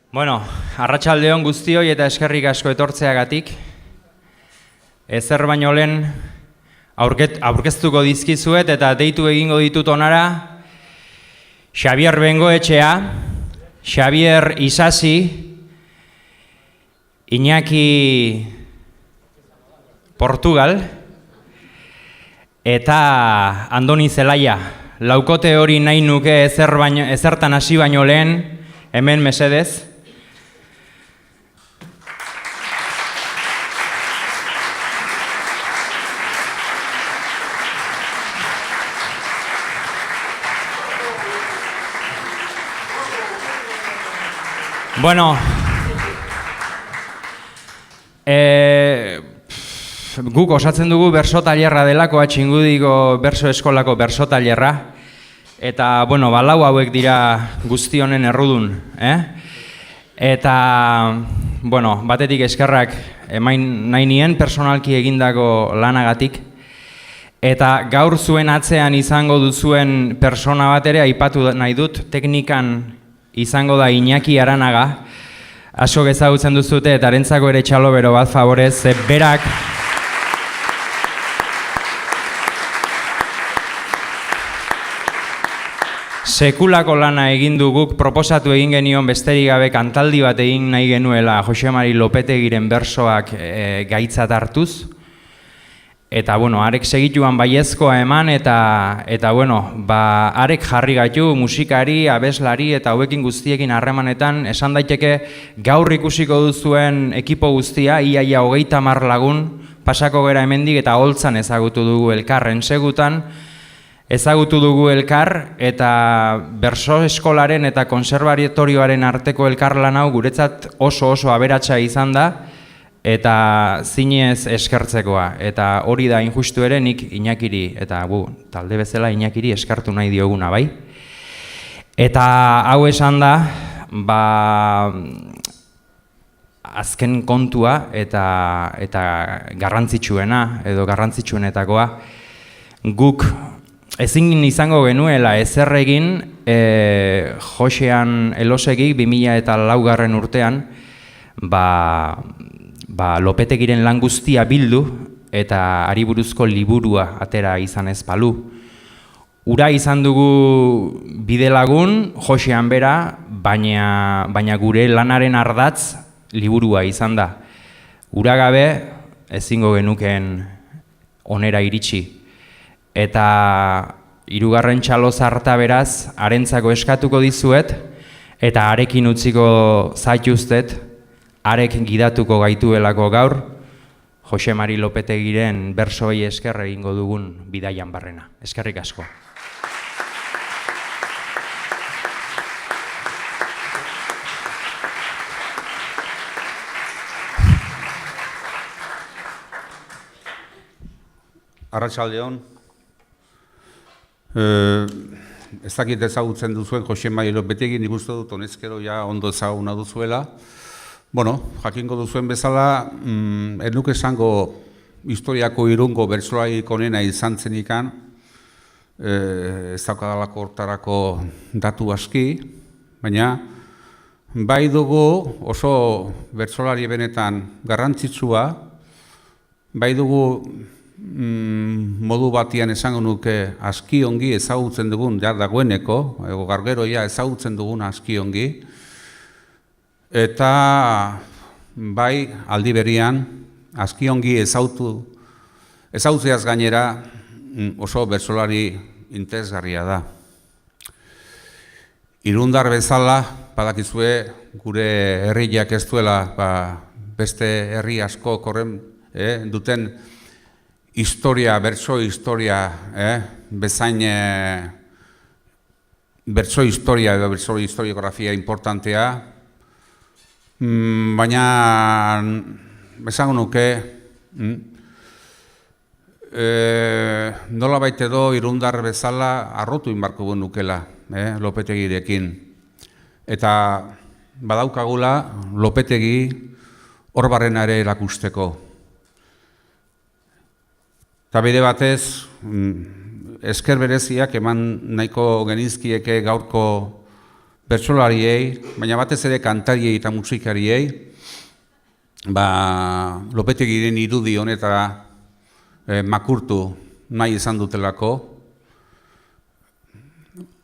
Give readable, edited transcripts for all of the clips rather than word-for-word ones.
Bueno, arratsaldeon guztioi eta eskerrik asko etortzeagatik. Ezer baino lehen aurkeztuko dizkizuet eta deitu egingo ditut onara Xabier Bengoetxea, Xabier Isasi, Iñaki Portugal eta Andoni Zelaia. Laukote hori nahi nuke ezertan hasi baino lehen, hemen mesedez. Bueno, guk osatzen dugu berso tailerra delako, Txingudiko berso eskolako berso tailerra, eta, bueno, lau hauek dira guzti honen errudun, Eta, bueno, batetik eskerrak emain nahi nien personalki egindako lanagatik, eta gaur zuen atzean izango duzuen persona bat ere aipatu nahi dut, teknikan izango da Iñaki Aranaga, asko ezagutzen duzute eta harentzako ere txalobero bat favorez, berak sekulako lana egin du. Guk proposatu egin genion besterik gabe kantaldi bat egin nahi genuela Jose Mari Lopetegiren bersoak gaitzat hartuz. Eta, bueno, arek segituan baiezkoa eman eta bueno, arek jarri gaitu musikari, abeslari eta hauekin guztiekin harremanetan, esan daiteke gaur ikusiko duzuen ekipo guztia, iaia 30 lagun, pasako gera hemendik eta holtzan ezagutu dugu elkar, ensegutan ezagutu dugu elkar, eta berso eskolaren eta konserbatorioaren arteko elkarlan hau guretzat oso aberatsa izan da, eta zinez eskertzekoa, eta hori da injustu ere nik Iñakiri, eta talde bezala Iñakiri eskartu nahi dioguna, bai? Eta hau esan da, azken kontua eta garrantzitsuena, edo garrantzitsuenetakoa, guk ezin izango genuela ezer egin Josean Elosegik 2004 urtean, Lopetegiren lan guztia bildu eta ari buruzko liburua atera izan ez balu. Ura izan dugu bidelagun Josean bera, baina gure lanaren ardatz liburua izan da. Ura gabe ezingo genukeen onera iritsi. Eta hirugarren txalo zarta beraz, harentzako eskatuko dizuet, eta harekin utziko zaituztet, arek gidatuko gaituelako gaur, Jose Mari Lopetegiren bersoei esker egingo dugun bidaian barrena. Eskerrik asko. Arratsaldeon. Ez dakit ezagutzen duzuen Jose Mari Lopetegi, nik uste dut honezkero ja ondo ezaguna duzuela. Bueno, jakingo duzuen bezala, ez nuke esango historiako irungo bertsolarik onena izan zenikan, ez daukadalako hortarako datu aski, baina bai dugu oso bertsolari benetan garrantzitsua, bai dugu modu batian esango nuke aski ongi ezagutzen dugun dagoeneko, gargeroia ezagutzen dugun aski ongi, eta bai aldi berian aski ongi ezagutzeaz gainera oso bertsolari interesgarria da. Irundar bezala, badakizue gure herriak ez duela beste herri asko korren duten bertso historia, bezain bertso historia edo bertso historiografia importantea, baina esango nuke nola baita edo irundar bezala arrotu inbarko nukela Lopetegirekin. Eta badaukagula Lopetegi hor barrena ere erakusteko. Eta bide batez, esker bereziak eman nahiko genizkieke gaurko bertsolariei, baina batez ere kantariei eta musikariei, Lopetegiren irudi honetara makurtu nahi izan dutelako.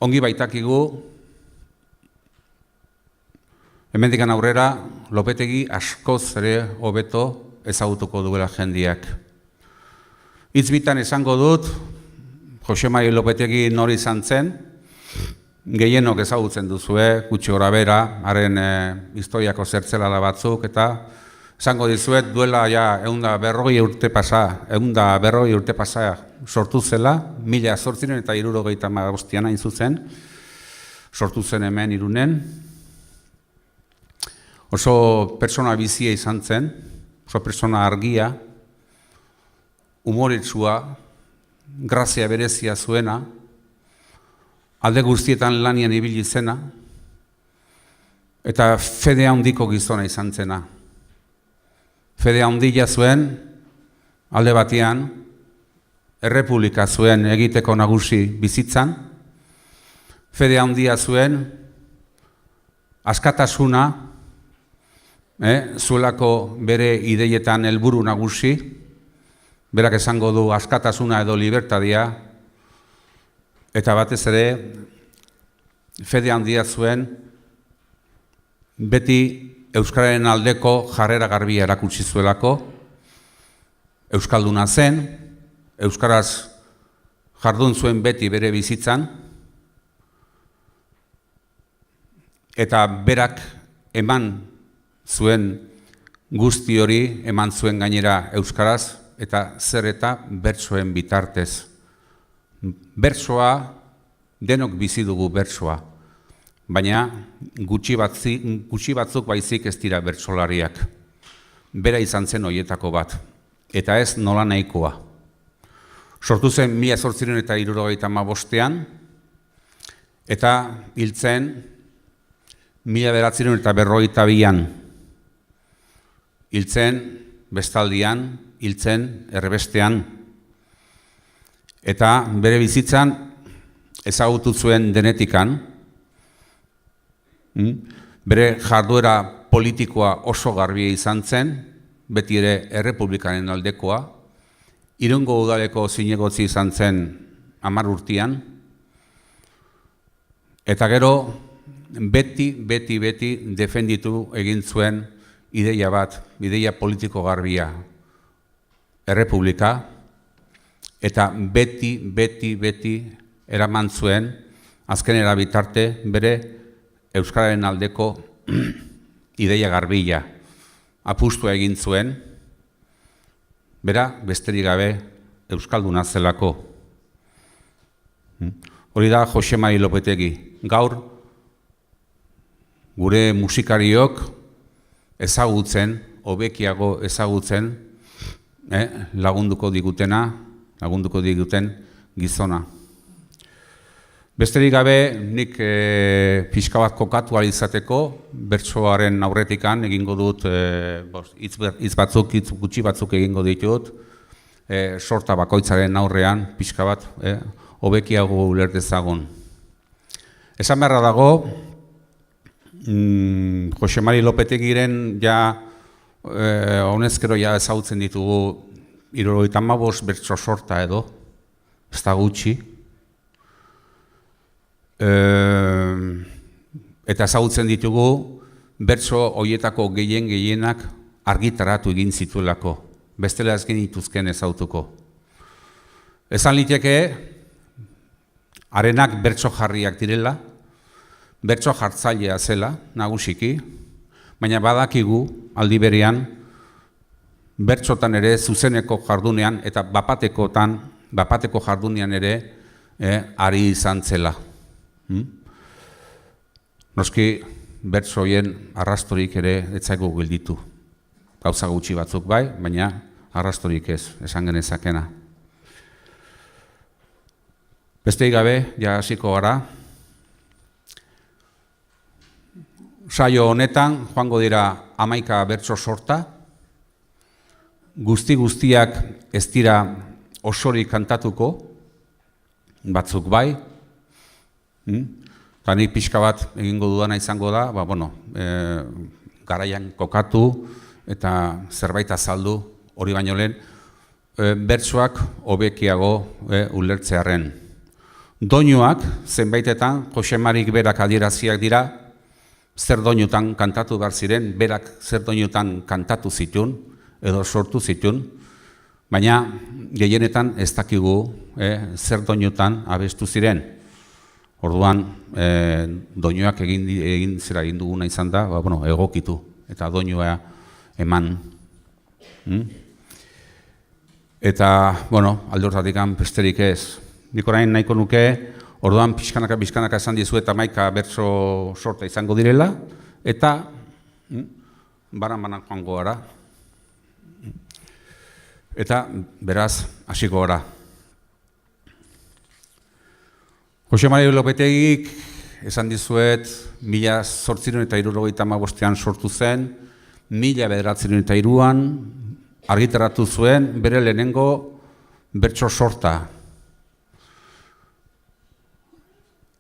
Ongi baitakigu, hemendikan aurrera, Lopetegi askoz ere hobeto ezagutuko duela jendiak. Hitz bitan esango dut, Jose Mari Lopetegi nori izan zen, gehienok ezagutzen duzue, gutxi gorabehera, haren historiako zertzelada batzuk, eta esango dizuet duela ja 140 urte pasa sortu zela, 1875 hain zuzen, sortu zen hemen Irunen. Oso pertsona bizia izan zen, oso pertsona argia, umoretsua, grazia berezia zuena, alde guztietan lanian ibili zena, eta fede handiko gizona izan zena. Fede handia zuen, alde batean, errepublika zuen egiteko nagusi bizitzan, fede handia zuen, askatasuna, zuelako bere ideietan helburu nagusi, berak esango du askatasuna edo libertadia, eta batez ere, fede handia zuen, beti euskararen aldeko jarrera garbia erakutsi zuelako, euskalduna zen, euskaraz jardun zuen beti bere bizitzan, eta berak eman zuen guzti hori, eman zuen gainera euskaraz, eta zer eta bertsoen bitartez. Bertsoa, denok bizi dugu bertsoa, baina gutxi batzuk baizik ez dira bertsolariak. Bera izan zen horietako bat, eta ez nola nahikoa. Sortu zen 1875ean, eta hil zen 1942an. Hil zen bestaldian, hil zen erbestean, eta bere bizitzan ezagutu zuen denetikan, bere jarduera politikoa oso garbia izan zen, beti ere errepublikaren aldekoa, Irungo udaleko zinegotzi izan zen 10 urtean, eta gero beti defenditu egin zuen ideia bat, ideia politiko garbia, errepublika, eta beti eraman zuen, azkenera bitarte bere euskararen aldeko ideia garbila, apustua egin zuen, bera besterik gabe euskalduna zelako. Hori da Jose Mari Lopetegi. Gaur, gure musikariok ezagutzen, hobekiago ezagutzen, lagunduko diguten gizona. Besterik gabe, nik pixka bat kokatu ahal izateko, bertsoaren aurretikan egingo dut, hitz gutxi batzuk egingo ditut, sorta bakoitzaren aurrean, pixka bat, hobekiago uler dezagun. Esan beharra dago, Jose Mari Lopetegiren honezkero ezagutzen ditugu 75 bertso sorta edo, ez da gutxi. Eta ezagutzen ditugu bertso horietako gehienak argitaratu egin zituelako, bestela ez genituzken ezagutuko. Esan liteke, harenak bertso jarriak direla, bertso jartzailea zela, nagusiki, baina badakigu aldi berean, bertsotan ere zuzeneko jardunean eta bapateko jardunean ere ari izan zela. Noski bertsoien arrastorik ere ez zaigu gelditu. Gauza gutxi batzuk bai, baina arrastorik ez, esan genezakena. Besterik gabe, ja hasiko gara. Saio honetan, joango dira 11 bertso sorta, guztiak ez dira osorik kantatuko, batzuk bai, Eta nik pixka bat egingo dudana izango da, garaian kokatu eta zerbait azaldu hori baino lehen, bertsoak hobekiago ulertzearren. Doinuak, zenbaitetan, Josemarik berak adieraziak dira, zer doinutan kantatu behar ziren, berak zer doinutan kantatu zituen, edo sortu zituen, baina gehienetan ez dakigu zer doinutan abestu ziren. Orduan, doinuak egin duguna izan da, egokitu, eta doinua eman. Eta, alde horretatik besterik ez. Nik orain nahiko nuke, orduan pixkanaka esan dizu eta maika bertso sorta izango direla, eta banan joango gara. Eta, beraz, hasiko gara. Josemari Lopetegik, esan dizuet, 1875an sortu zen, 1903an argitaratu zuen bere lehenengo bertso sorta.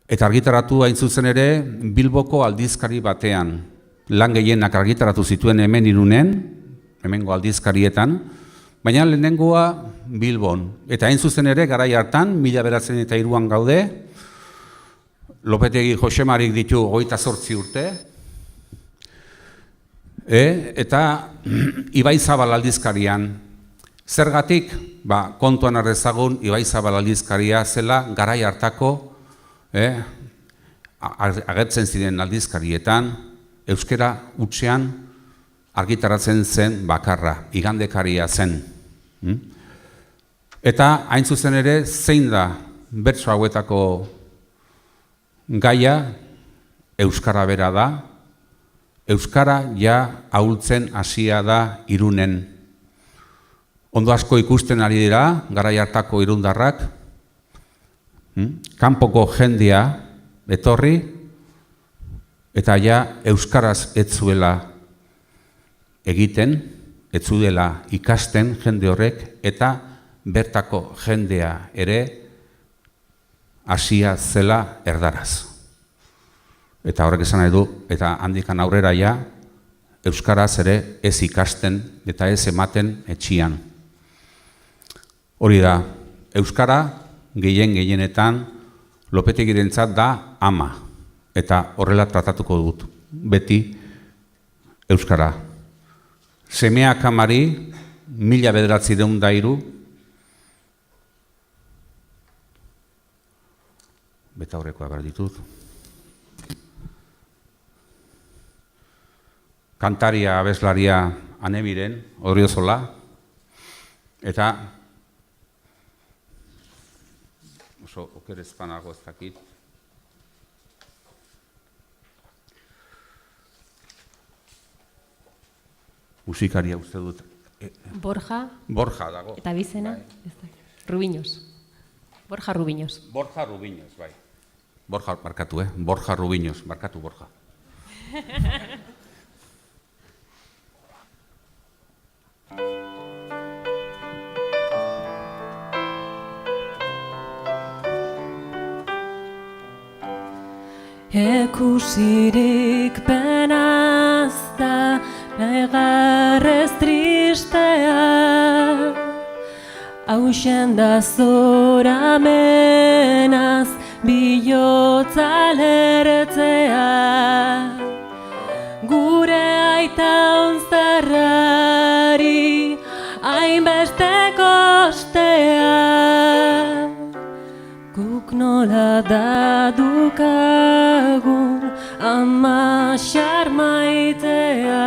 Eta argitaratu hain zuzen ere Bilboko aldizkari batean. Lan gehienak argitaratu zituen hemen Irunen, hemengo aldizkarietan, baina lehenengoa Bilbon. Eta hain zuzen ere garai hartan, 1903an gaude, Lopetegi Josemarik ditu 28 urte, eta Ibaizabal aldizkarian. Zergatik, kontuan arrezagun Ibaizabal aldizkaria zela garai hartako agertzen ziren aldizkarietan, euskera hutsean argitaratzen zen bakarra, igandekaria zen. Eta hain zuzen ere, zein da bertso hauetako gaia, euskara bera da, euskara ja ahultzen hasia da Irunen. Ondo asko ikusten ari dira, garai hartako irundarrak, kanpoko jendea etorri, eta ja euskaraz ez zuela egiten, ez zuela ikasten jende horrek, eta bertako jendea ere hasia zela erdaraz. Eta horrek esan nahi du, eta handikan aurrera ja, euskaraz ere ez ikasten eta ez ematen etxian. Hori da, euskara gehienetan Lopetegirentzat da ama, eta horrela tratatuko dut, beti euskara. Semeak amari, 1903, beta horrekoa behar ditut. Kantaria, abeslaria Anemiren, Odriozola, eta oso okerezpanago ez dakit. Musikaria uste dut. Borja. Borja dago. Eta bizena? Rubiños. Borja Rubiños. Borja Rubiños, bai. Borja, markatu, Borja Rubiños, markatu Borja. Ekusirik penazta, negarrez tristea, hausen da zoramenaz, bihotza lertzea. Gure aita onzarrari, hainbeste kostea. Guk nola da dukagun ama xarmaitea.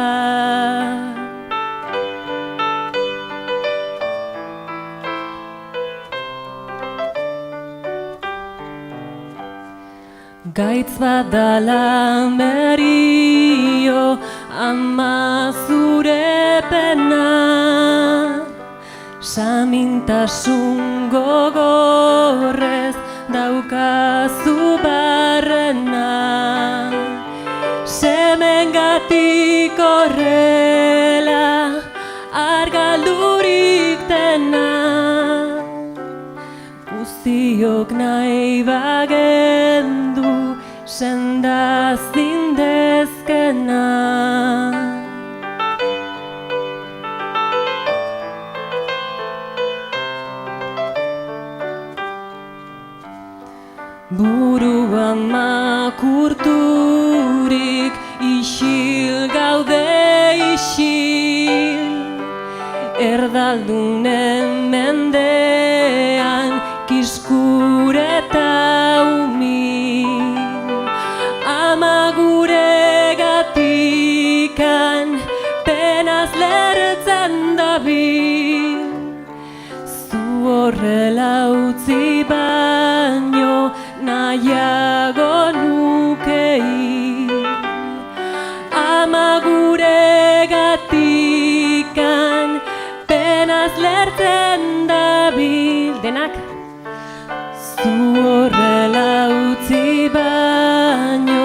Gaitz badala merio ama zure pena, samintasun gogorrez daukazu barrena. Semengatik horrela argaldurik dena, guztiok nahi bagendu senda zindezkena. Buruan makurturik isil gaude isil, erdaldunen mendean kiskureta umil. Ama gure gatikan penaz lertzen dabil, zu horrela utzi baino nahiago nukei. Ama gure gatikan penaz lertzen dabil, denak zu horrela utzi baino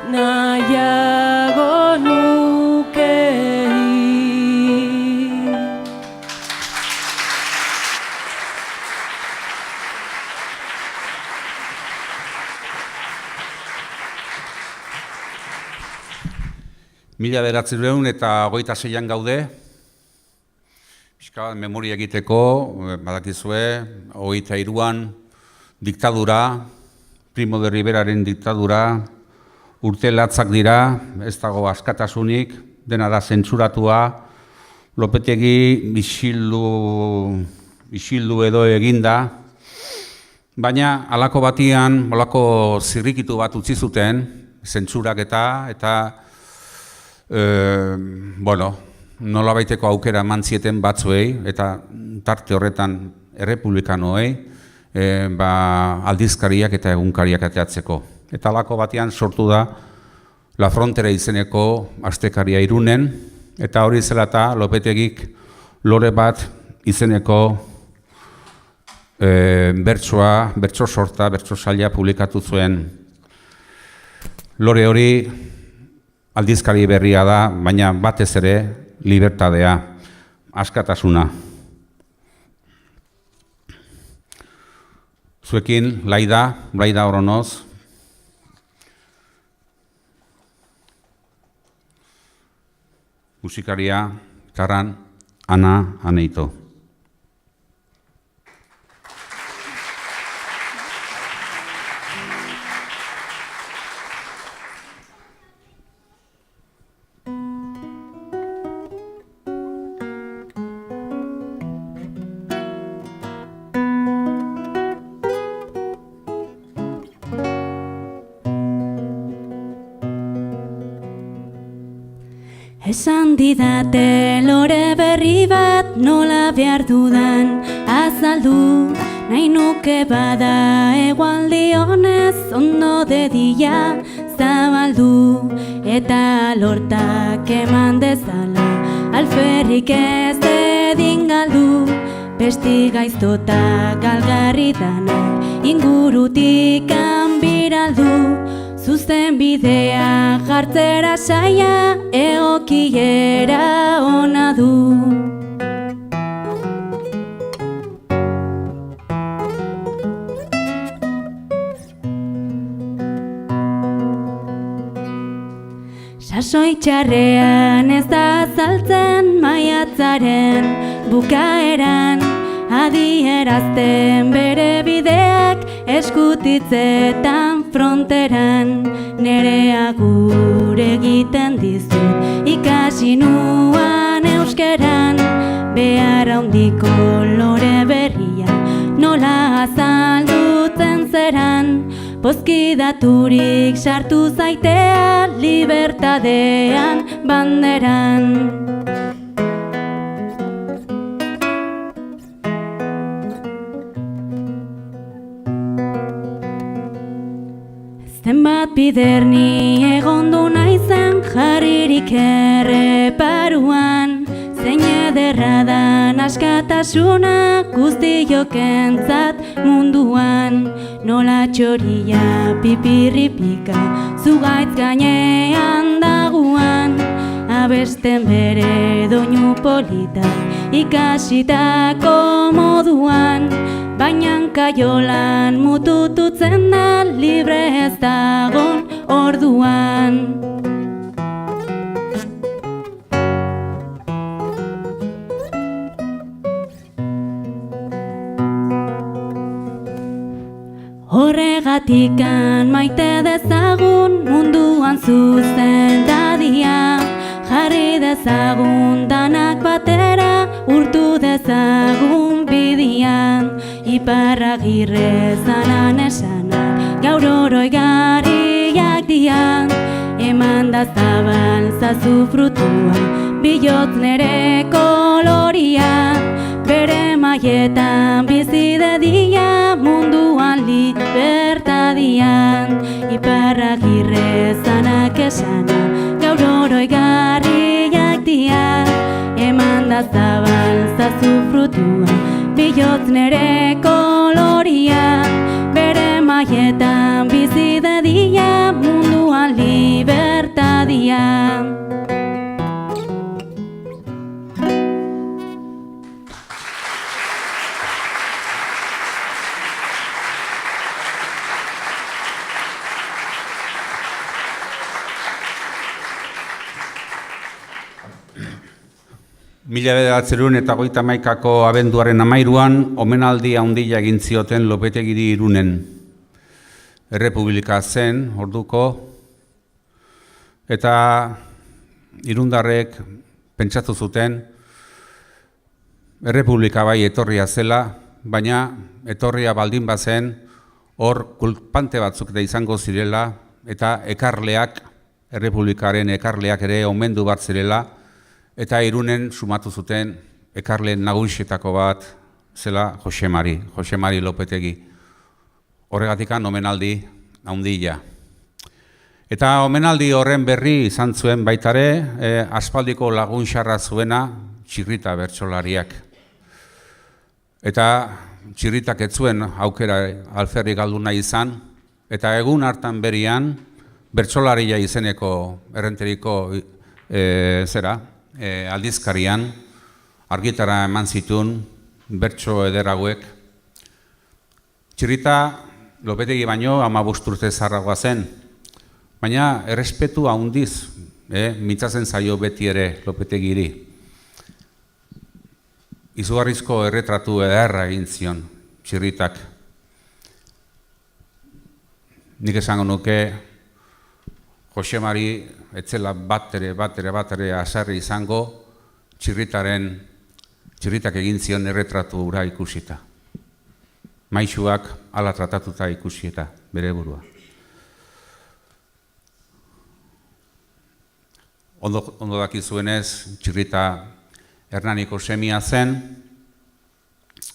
nahiago nukei. Mila bederatziehun eta hogeita seian gaude, pixka bat memoria egiteko, badakizue, hogeita hiruan diktadura, Primo de Riveraren diktadura, urte latzak dira, ez dago askatasunik, dena da zentsuratua, Lopetegi isildu edo eginda, baina halako batian, halako zirrikitu bat utzi zuten, zentsurak eta nolabaiteko aukera eman zieten batzuei, eta tarte horretan errepublikanoei, aldizkariak eta egunkariak ateatzeko. Eta halako batean sortu da La Frontera izeneko astekaria Irunen, eta hori zela eta Lopetegik lore bat izeneko bertso sorta, bertso saila publikatu zuen. Lore hori aldizkari berria da, baina batez ere libertadea, askatasuna. Zuekin, Laida Oronoz, musikaria, Karran, Ana Aneito. Esan didate lore berri bat nola behar dudan azaldu, nahi nuke bada egualdi honez ondo dedia zabaldu, eta lortak eman dezala alferrik ez dedin galdu, besti gaiztotak galgarri danak ingurutik kanbiraldu. Zuzen bidea jartzera saia egokiera ona du. Sasoi txarrean ez da azaltzen maiatzaren bukaeran, adierazten bere bideak eskutitzetan fronteran. Nere agur egiten dizut ikasi nuan euskeran, behar handiko lore berria nola azaldutzen zeran, pozkidaturik sartu zaitea libertadean banderan. Zenbat biderni egondu naizen jarririk erreparuan, zein ederra dan askatasuna guztiokentzat munduan. Nola txoria pipirripika zugaitz gainean daguan, abesten bere doinu politak ikasitako moduan, baina kaiolan mutututzen da libre ez dagon orduan. Horregatikan maite dezagun munduan zuzen dadia, jarri dezagun danak batera urtu dezagun bidian. Iparragirre zanan esanak gaur oroi garriak dian, eman da zabal zazu frutua bihotz nere koloria, bere maietan bizi dedia munduan libertadian. Iparragirre zanak esana gaur oroi garriak dian, eman da zabal zazu frutua bihotz nere koloria, bere maietan bizi dedia munduan libertadian. Mila bederatzerun eta hogeita hamaikako abenduaren 13an omenaldi handia egin zioten Lopetegiri Irunen. Errepublika zen orduko, eta irundarrek pentsatu zuten errepublika bai etorria zela, baina etorria baldin bazen hor kulpante batzuk da izango zirela, eta ekarleak, errepublikaren ekarleak ere omendu bat zirela, eta Irunen sumatu zuten ekarleen nagusietako bat zela Jose Mari Lopetegi. Horregatikan omenaldi handia. Eta omenaldi horren berri izan zuen baitare, aspaldiko lagun xarra zuena Txirrita bertsolariak. Eta Txirritak ez zuen aukera alferri galdu nahi izan, eta egun hartan berian bertsolaria izeneko errenteriko aldizkarian argitara eman zituen bertso ederrauek. Txirrita Lopetegi baino 15 urte zaharragoa zen, baina errespetu handiz mintzatzen zaio beti ere Lopetegiri. Izugarrizko erretratu ederra egin zion Txirritak. Nik esango nuke Jose Mari etzela batere asarri izango Txirritak egin zion erretratu hura ikusita. Maisuak hala tratatuta ikusieta bere burua. Ondo dakizuenez, Txirrita Hernaniko semia zen,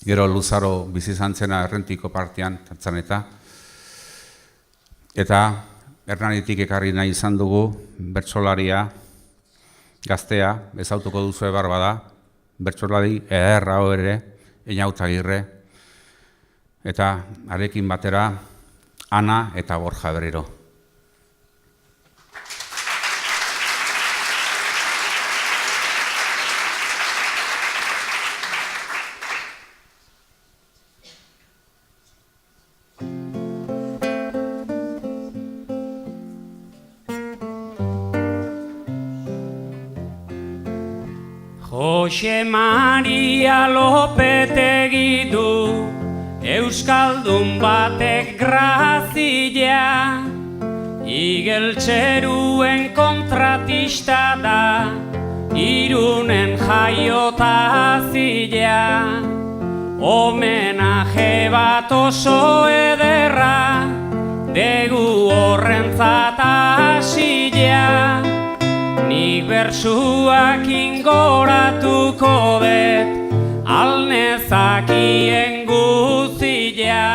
gero luzaro bizi izan zena Errentiko partian, Tantzaneta, eta Hernanitik ekarri nahi izan dugu bertsolaria gaztea, ezautuko duzu barbada, bertsolari ederra ere, Einautagirre, eta arekin batera Ana eta Borja Berero. Jose Maria Lopetegi du euskaldun batek grazia, igeltseruen kontratista da, Irunen jaiota zila. Homenaje bat oso ederra, degu horrentzat hasia. Nik bersuak ingoratuko det, alnezakien guzia.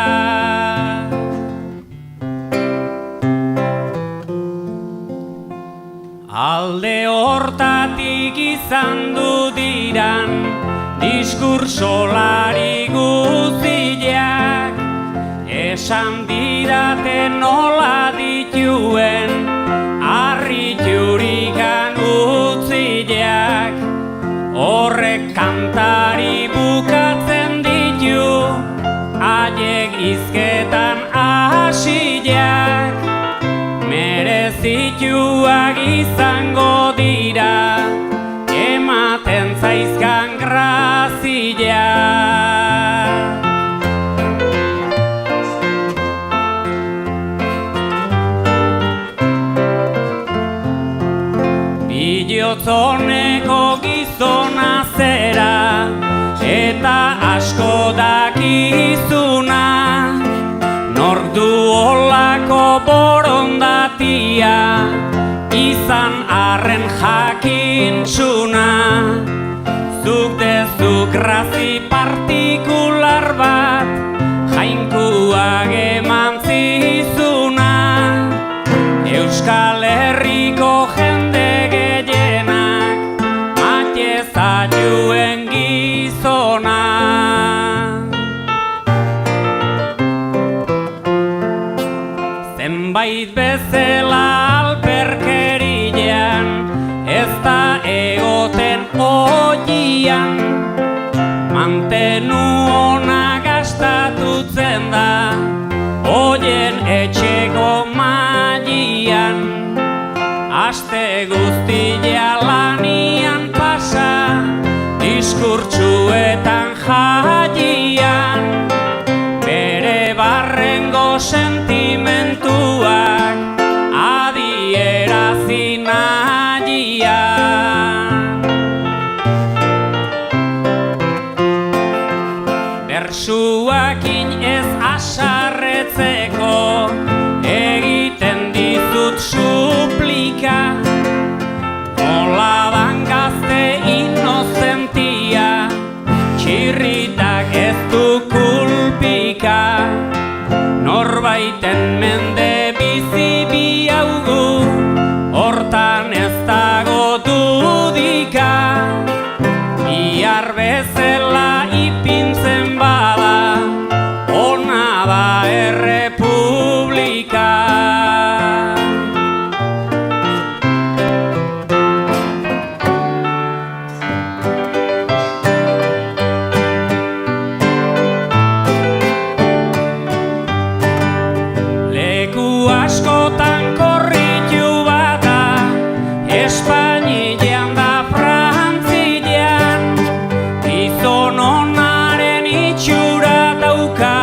Alde hortatik izan du diran, diskursolari guziak, esan didate nola dituen, harriturikan utziak, horrek kanta zituak izango dira, ematen zaizkan grazia. Bilotzoneko gizona zera, eta asko dakizuna, nork du olako borondatia, izan arren jakintsuna. Zuk dezu grazi partikular bat, jainkuak eman zizuna. Euskal Herriko jende gehienak, maite zaituen gizona. Zenbait bezala alperkerian, ez da egoten oian, mantenu ona gastatutzen da, oien etxeko mailan. Aste guztia lanian pasa, diskurtsuetan jaian, bere barrengo sentimentuak adierazi nahian. Bersuakin ez asarretzeko, egiten dizut suplika, nola dan gazte inozentia, txirritak ez du kulpika. Norbaiten mende bizi biaugu, hortan ez dago dudika. Bihar bezala ipintzen bada, ona da errepublika. Leku askotan korritu bada, Espainian da Frantzian, gizon onaren itxura dauka,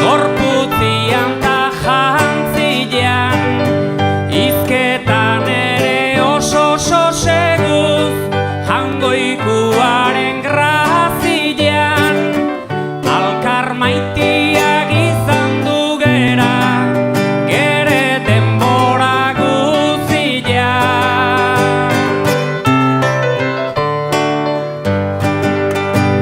gorputzian ta jantzian. Hizketan ere oso seguz, jangoikuaren grazian, alkar maitiak izan du gera, gere denbora guzian.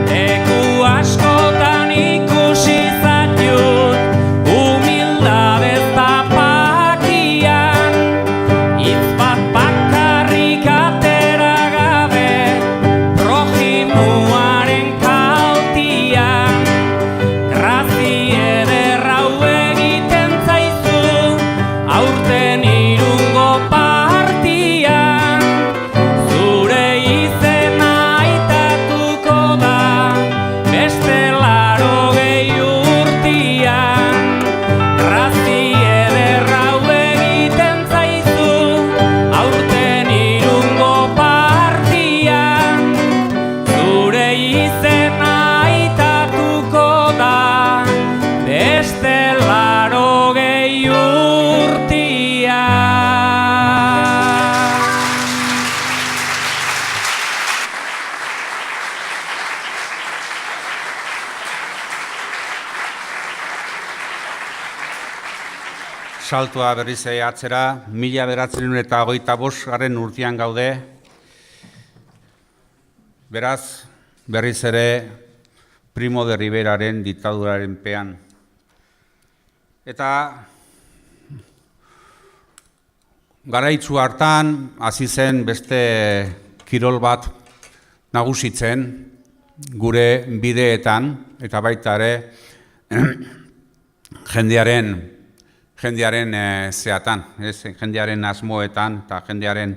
Leku askotan ikusi zaitut, humildadez tapakian, hitz bat bakarrik atera gabe, projimuaren kaltian. Grazi ederra hau egiten zaizu, aurten Irungo partian, zure izena aitatuko da, beste 80 urtian. Grazi ederra hau egiten zaizu, aurten Irungo partian, zure izena aitatuko da, beste 80 urtian. Saltua berriz ere atzera, 1925 urtean gaude. Beraz, berriz ere Primo de Riveraren diktaduraren pean. Eta garaitzu hartan hasi zen beste kirol bat nagusitzen gure bideetan eta baita ere jendearen zeatan, jendearen asmoetan eta jendearen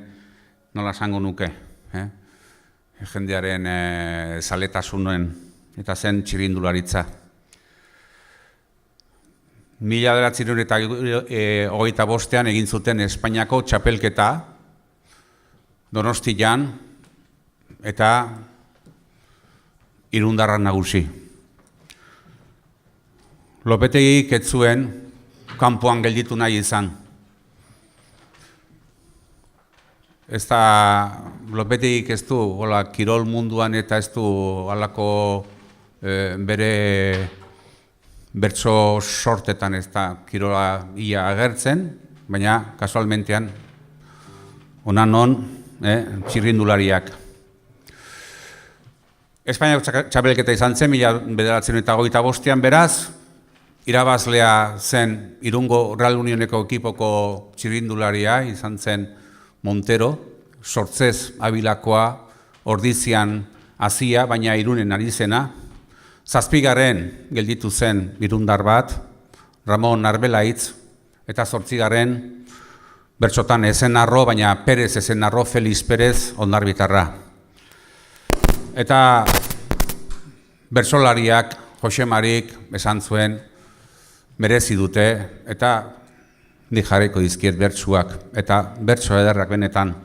nola esango nuke, jendearen zaletasunen eta zen txirindularitza. 1925 egin zuten Espainiako txapelketa Donostian eta Irundarra nagusi. Lopetegik ez zuen kanpoan gelditu nahi izan. Ez da, Lopetegik ez du kirol munduan eta ez du halako bere bertso sortetan ez da kirola ia agertzen, baina kasualmentean onan txirrindulariak. Espainiako txapelketa izan zen, 1925 beraz, irabazlea zen Irungo Real Unioneko ekipoko txirrindularia izan zen Montero, Sortzez Abilakoa, Ordizian Azia, baina Irunen ari zena. 7. gelditu zen irundar bat, Ramon Arbelaitz, eta 8. bertsotan Ezenarro, baina Perez Ezenarro, Feliz Perez ondarbitarra. Eta bertsolariak, Josemarik, esan zuen, merezi dute, eta nik jarriko dizkiet bertsuak, eta bertso ederrak benetan.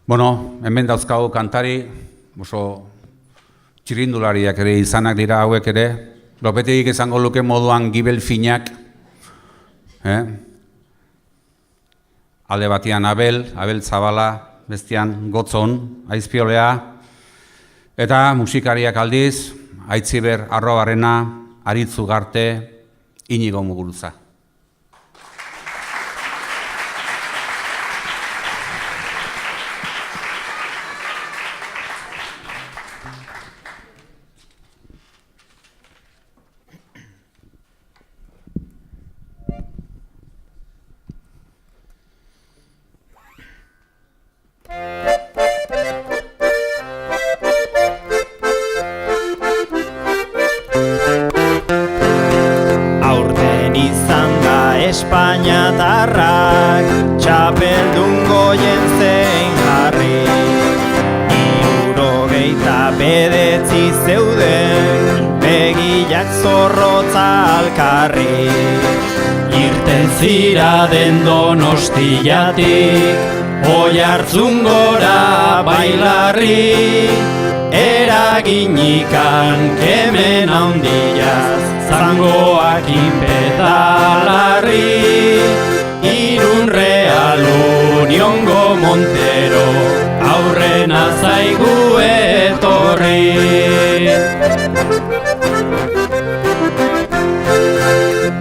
Bueno, hemen dauzkagu kantari, oso txirrindulariak ere izanak dira hauek ere, Lopetegik esango luke moduan gibel finak, alde batian Abel Zabala, bestian Gotzon, Aizpiolea, eta musikariak aldiz, Aitziber Arrobarrena, Aritz Ugarte, Inigo Muguruza. Espainiatarrak txapeldun goien zein jarri, 79 zeuden begiak zorrotza alkarri. Irten zira den Donostiatik, Oiartzungora bailarri, eraginikan kemen handiaz, zangoak inpetalarri, Irun Real Uniongo Montero, aurrena zaigu etorri.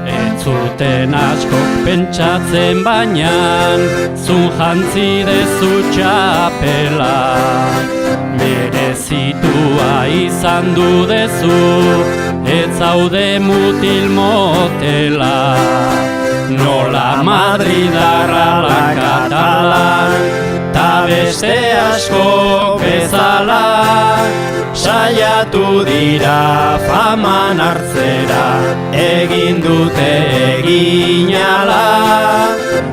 Ez zuten askok pentsatzen bainan, zun jantzi dezu txapela. Merezitua izan du dezu, ez zaude mutil motela. Nola Madridarra la Katalan, ta beste asko bezala, saiatu dira faman hartzera, egin dute eginala.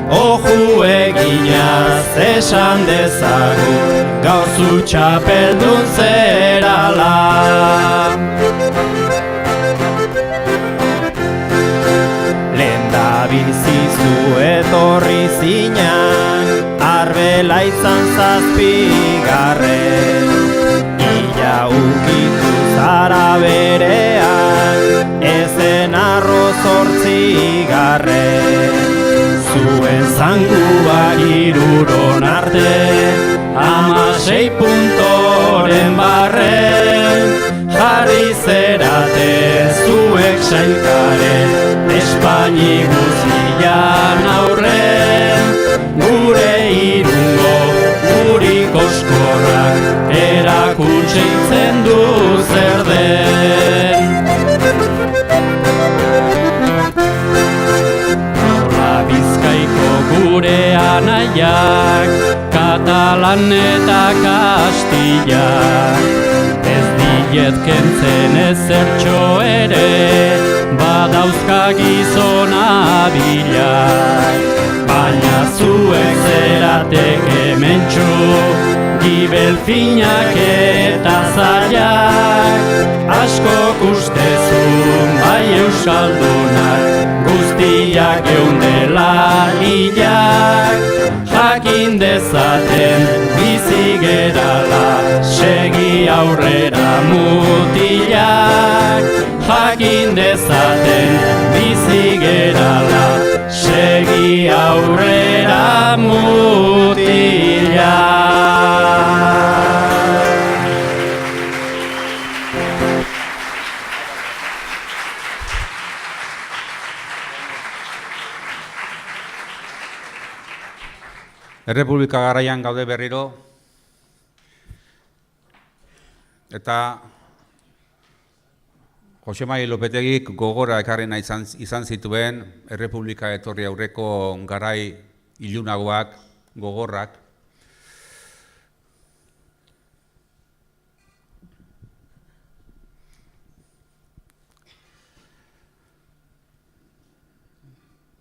Oju eginaz esan dezagun, gaur zu txapeldun zerala. Bizizu etorri zinan, Arbela izan 7. Ila ukitu zara berean, Ezenarro 8. Zuen zanguak iruron arte, 16 puntoren barren, jarri zerate zuek sailkaren, Espaini guzian aurren, gure Irungo urik oskorrak, erakutsi itzen du zer den. Nola Bizkaiko gure anaiak, Katalan eta Kastillak, ez diet kentzen ezertxo ere, badauzka gizona bilak, baina zuek zeratek hementxu, gibel finak eta zailak, asko ustezun bai euskaldunak, biak geundela hilak, jakin dezaten bizi gerala, segi aurrera mutilak, jakin dezaten bizi gerala, segi aurrera mutilak. Errepublika garaian gaude berriro, eta Josemari Lopetegik gogora ekarri nahi izan zituen Errepublika etorri aurreko garai ilunagoak, gogorrak.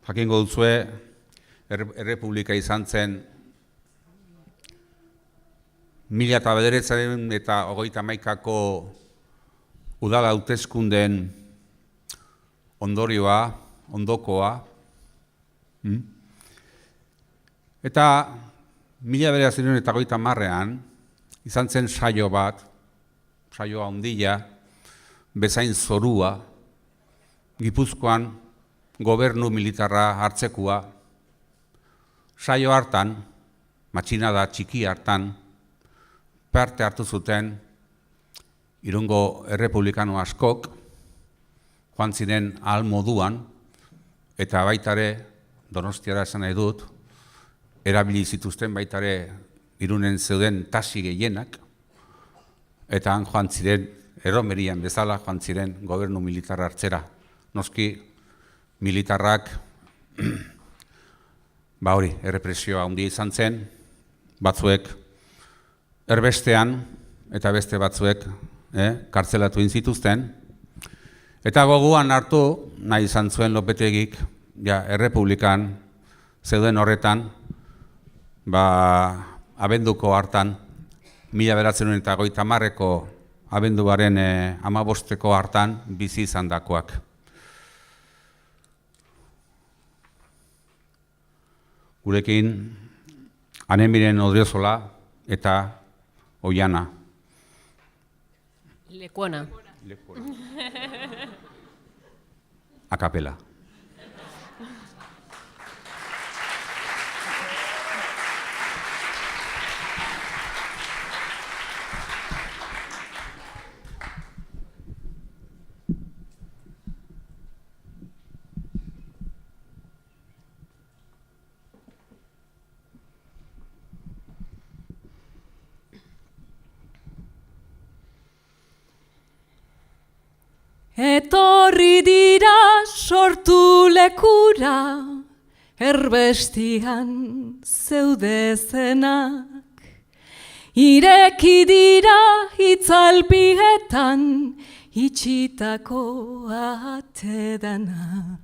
Jakingo duzue, Errepublika izan zen 1991ko udal hauteskundeen ondokoa. Eta 1930ean izan zen saio bat, saio handia, bezain zorua, Gipuzkoan gobernu militarra hartzekoa. Saio hartan, matxinada txiki hartan, parte hartu zuten Irungo errepublikano askok, joan ziren ahal moduan, eta baitare, Donostiara esan nahi dut, erabili zituzten baitare Irunen zeuden tasi gehienak, eta han joan ziren, erromerian bezala joan ziren gobernu militarra hartzera. Noski, militarrak, hori, errepresioa handia izan zen, batzuek erbestean, eta beste batzuek kartzelatu zituzten, eta gogoan hartu nahi izan zuen Lopetegik, errepublikan zeuden horretan, abenduko hartan, 1930ko abenduaren 15. hartan bizi izan dakoak. Gurekin, Anemiren Odriozola eta Oiana. Lekuona. A capela. Etorri dira sortu lekura, erbestian zeudezenak. Ireki dira itzalpietan, itxitako atedanak.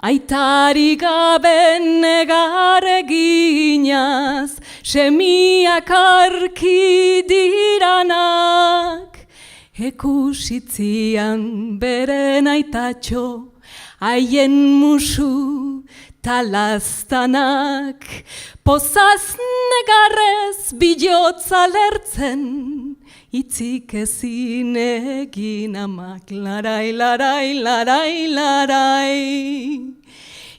Aitari gabe negar eginaz, semiak arki diranak. Ekusitzian beren aitatxo, haien musu talaztanak, pozaz negarrez bilotza lertzen, itzik ezin egin amak, larai, larai, larai, larai.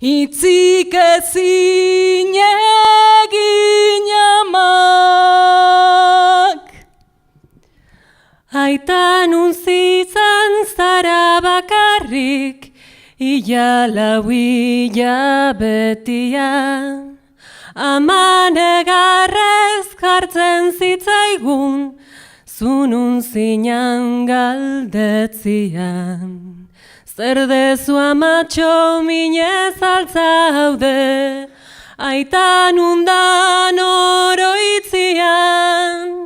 Itzik ezin egin amak. Aitan unzitzan zara bakarrik, ila lau hilabetia. Ama negarrez jartzen zitzaigun, zunun zinan galdetzian. Zer dezu amatxo minez altzaude, aitan undan oroitzian.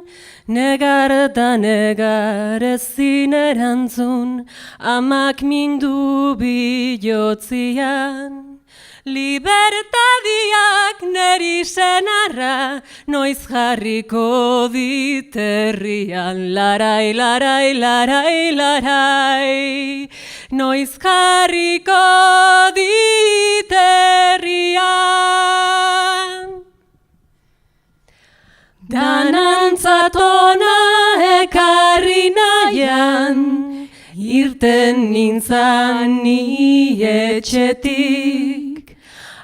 Negar eta negar ezin erantzun, amak mindu bilotzian. Libertadiak neri senarra, noiz jarriko dit herrian. Larai, larai, larai, larai, noiz jarriko dit herrian. Danantzatona ekarri nahian, irten nintzan ni etxetik.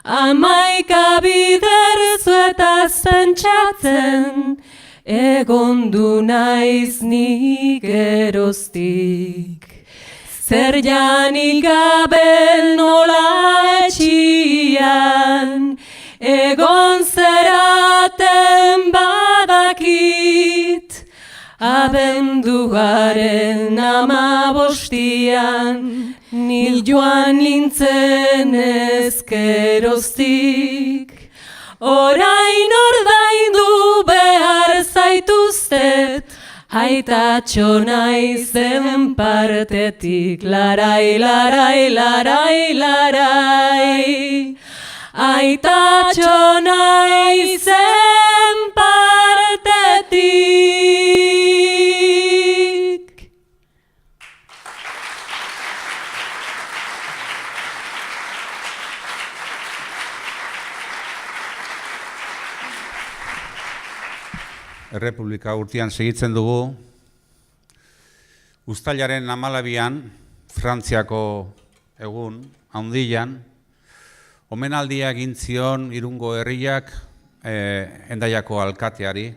Amaika bider zuetaz pentsatzen, egondu naiz ni geroztik. Zer janik gabe nola etxian, egon zeraten badakit. Abenduaren 15, ni joan nintzen ezkeroztik. Orain ordaindu behar zaituztet, aitatxo naizen partetik. Larai, larai, larai, larai, aitatxo naizen partetik. Errepublika urtean segitzen dugu. Uztailaren 12an, Frantziako egun handian, omenaldia egin zion Irungo herriak Hendaiako alkateari,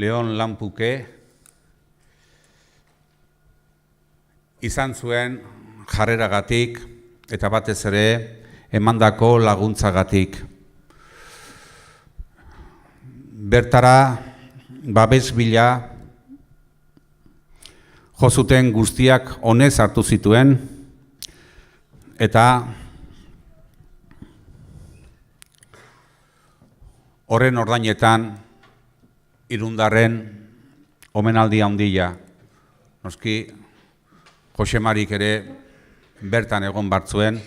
Leon Lampuke, izan zuen jarreragatik eta batez ere emandako laguntzagatik. Bertara babes bila jozuten guztiak onez hartu zituen eta horren ordainetan Irundarren omenaldi handia. Noski Jose Marik ere bertan egon bartzuen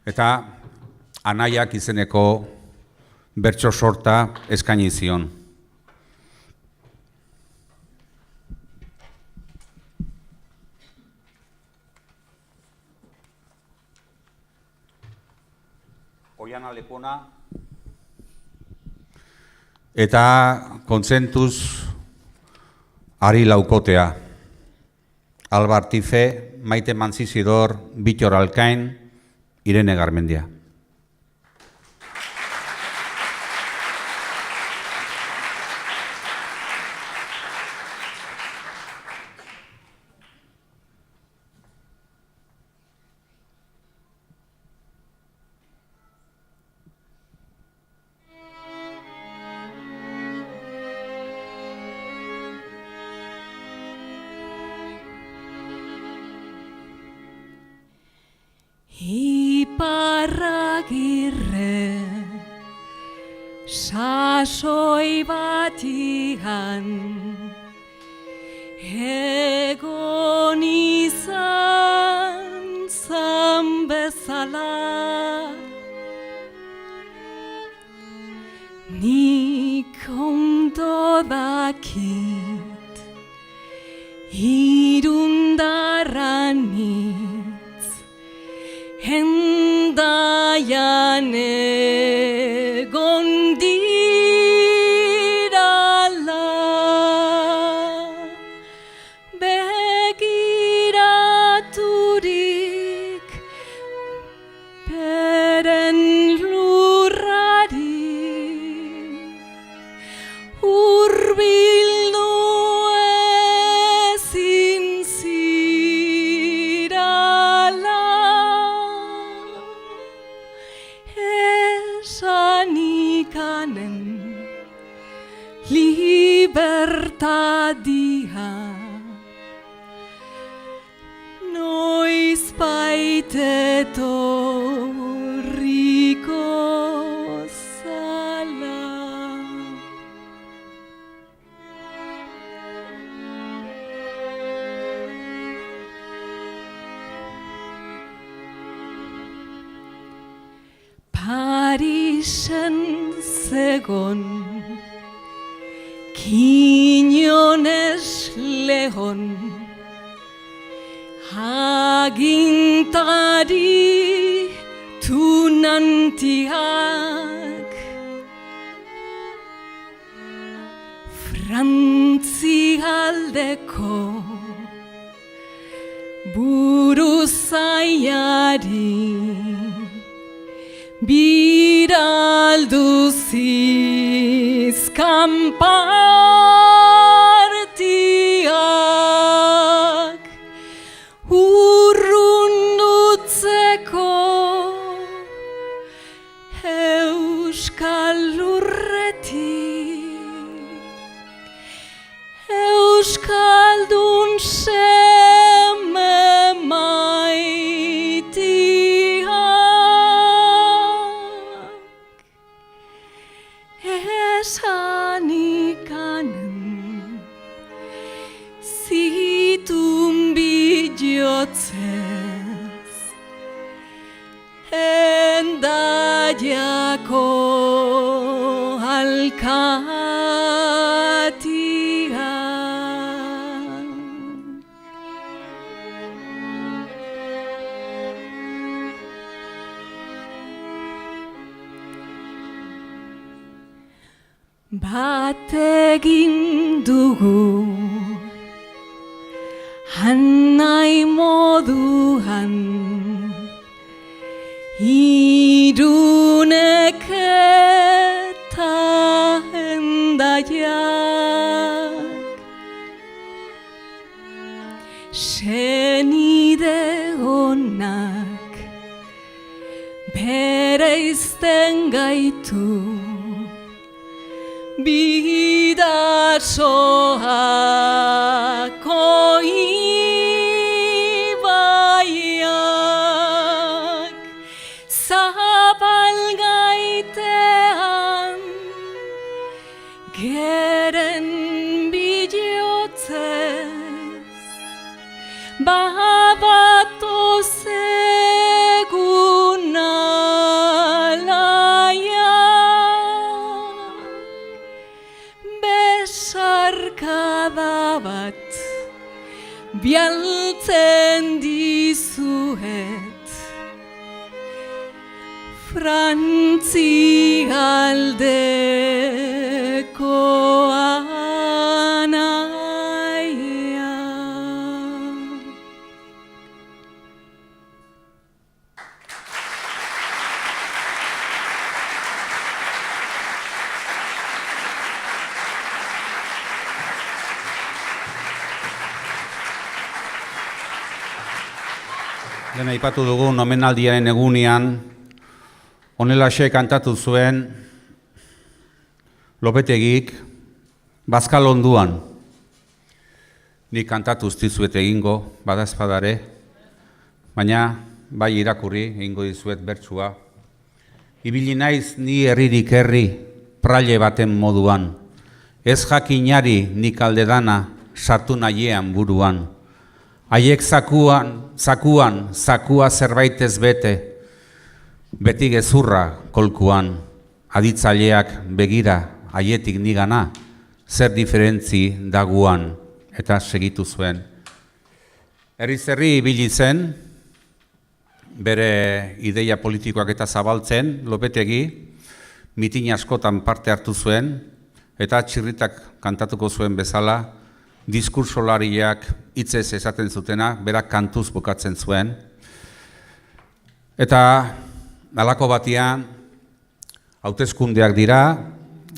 eta Anaiak izeneko bertso sorta eskaini zion. Oiana Lepona eta kontzentuz Ari Laukotea, Alba Artife, Maite Mantzizidor, Bitor Alkain, Irene Garmendia. Iparragirre sasoi batian egon izan zan bezala, nik ondo dakit Irundarranitz Hendaian egon dirala, begiraturik beren lurrari, hurbildu ezin zirala. Esanikanen libertadia noiz baitetorriko zala. goixen zegon, Quiñones lehon, agintari tunantiak, Frantzialdeko buruzaiari biralduziz kanpartiak urrundutzeko euskal lurretik euskaldun seme maitiak esanikanen zitun bilotzez endaiako alkatia. Bat egin dugu hanai moduan Irunek eta endaiak senide onak bereizten gaitu bidasoako ibaiak zabal gaitean geren bilotzez babatoz egun alaiak besarkada bat bialtzen dizuet Frantzialdeko anaia. Dena aipatu dugun omenaldiaren egunean, honelaxe kantatu zuen Lopetegik Bazkal onduan. Nik kantatu dizuet egingo, badazpadare, baina bai irakurri egingo dizuet bertsua. Ibili naiz ni herririk herri, praile baten moduan, ez jakinari nik aldedana sartu nahiean buruan. Haiek zakua zerbaitez bete, beti gezurra kolkuan, aditzaileak begira haietik nigana, zer diferentzi daguan, eta segitu zuen. Herriz herri ibili zen, bere ideia politikoak eta zabaltzen, Lopetegi, mitin askotan parte hartu zuen, eta txirritak kantatuko zuen bezala, diskursolariak hitzez esaten zutena, berak kantuz bukatzen zuen. Eta halako batean, hauteskundeak dira,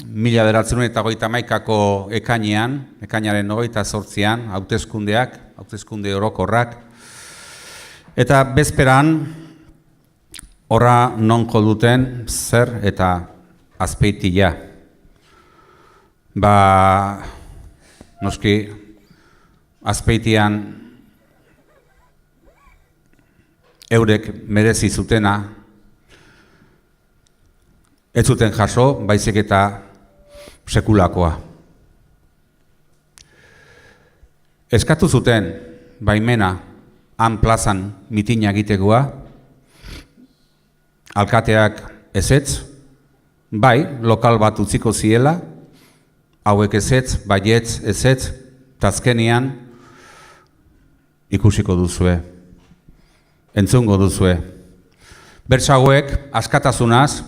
1931ko ekainean, ekainaren 28an, hauteskunde orokorrak. Eta bezperan, horra nonko duten zer eta Azpeitia. Noski, Azpeitian eurek merezi zutena, ez zuten jaso, baizik eta sekulakoa. Eskatu zuten baimena han plazan mitina egitekoa, alkateak ezetz, bai, lokal bat utziko ziela, hauek ezetz, baietz, ezetz, tazkenian ikusiko duzue, entzungo duzue. Bertso hauek askatasunaz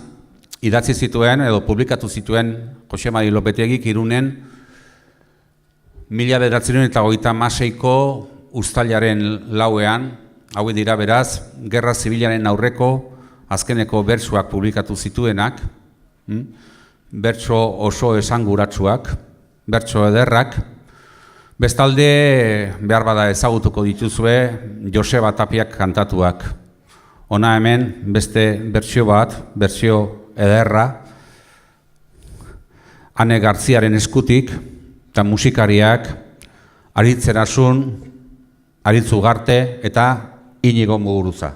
idatzi zituen edo publikatu zituen Jose Mari Lopetegik Irunen 1936ko uztailaren 4ean, hau dira beraz, Gerra Zibilaren aurreko azkeneko bertsoak publikatu zituenak, bertso oso esanguratsuak, bertso ederrak. Bestalde, behar bada ezagutuko dituzue Joseba Tapiak kantatuak. Hona hemen beste bertsio bat, bertsio ederra, Ane Garziaren eskutik, eta musikariak Aritz Erasun, Aritz Ugarte eta Inigo Muguruza.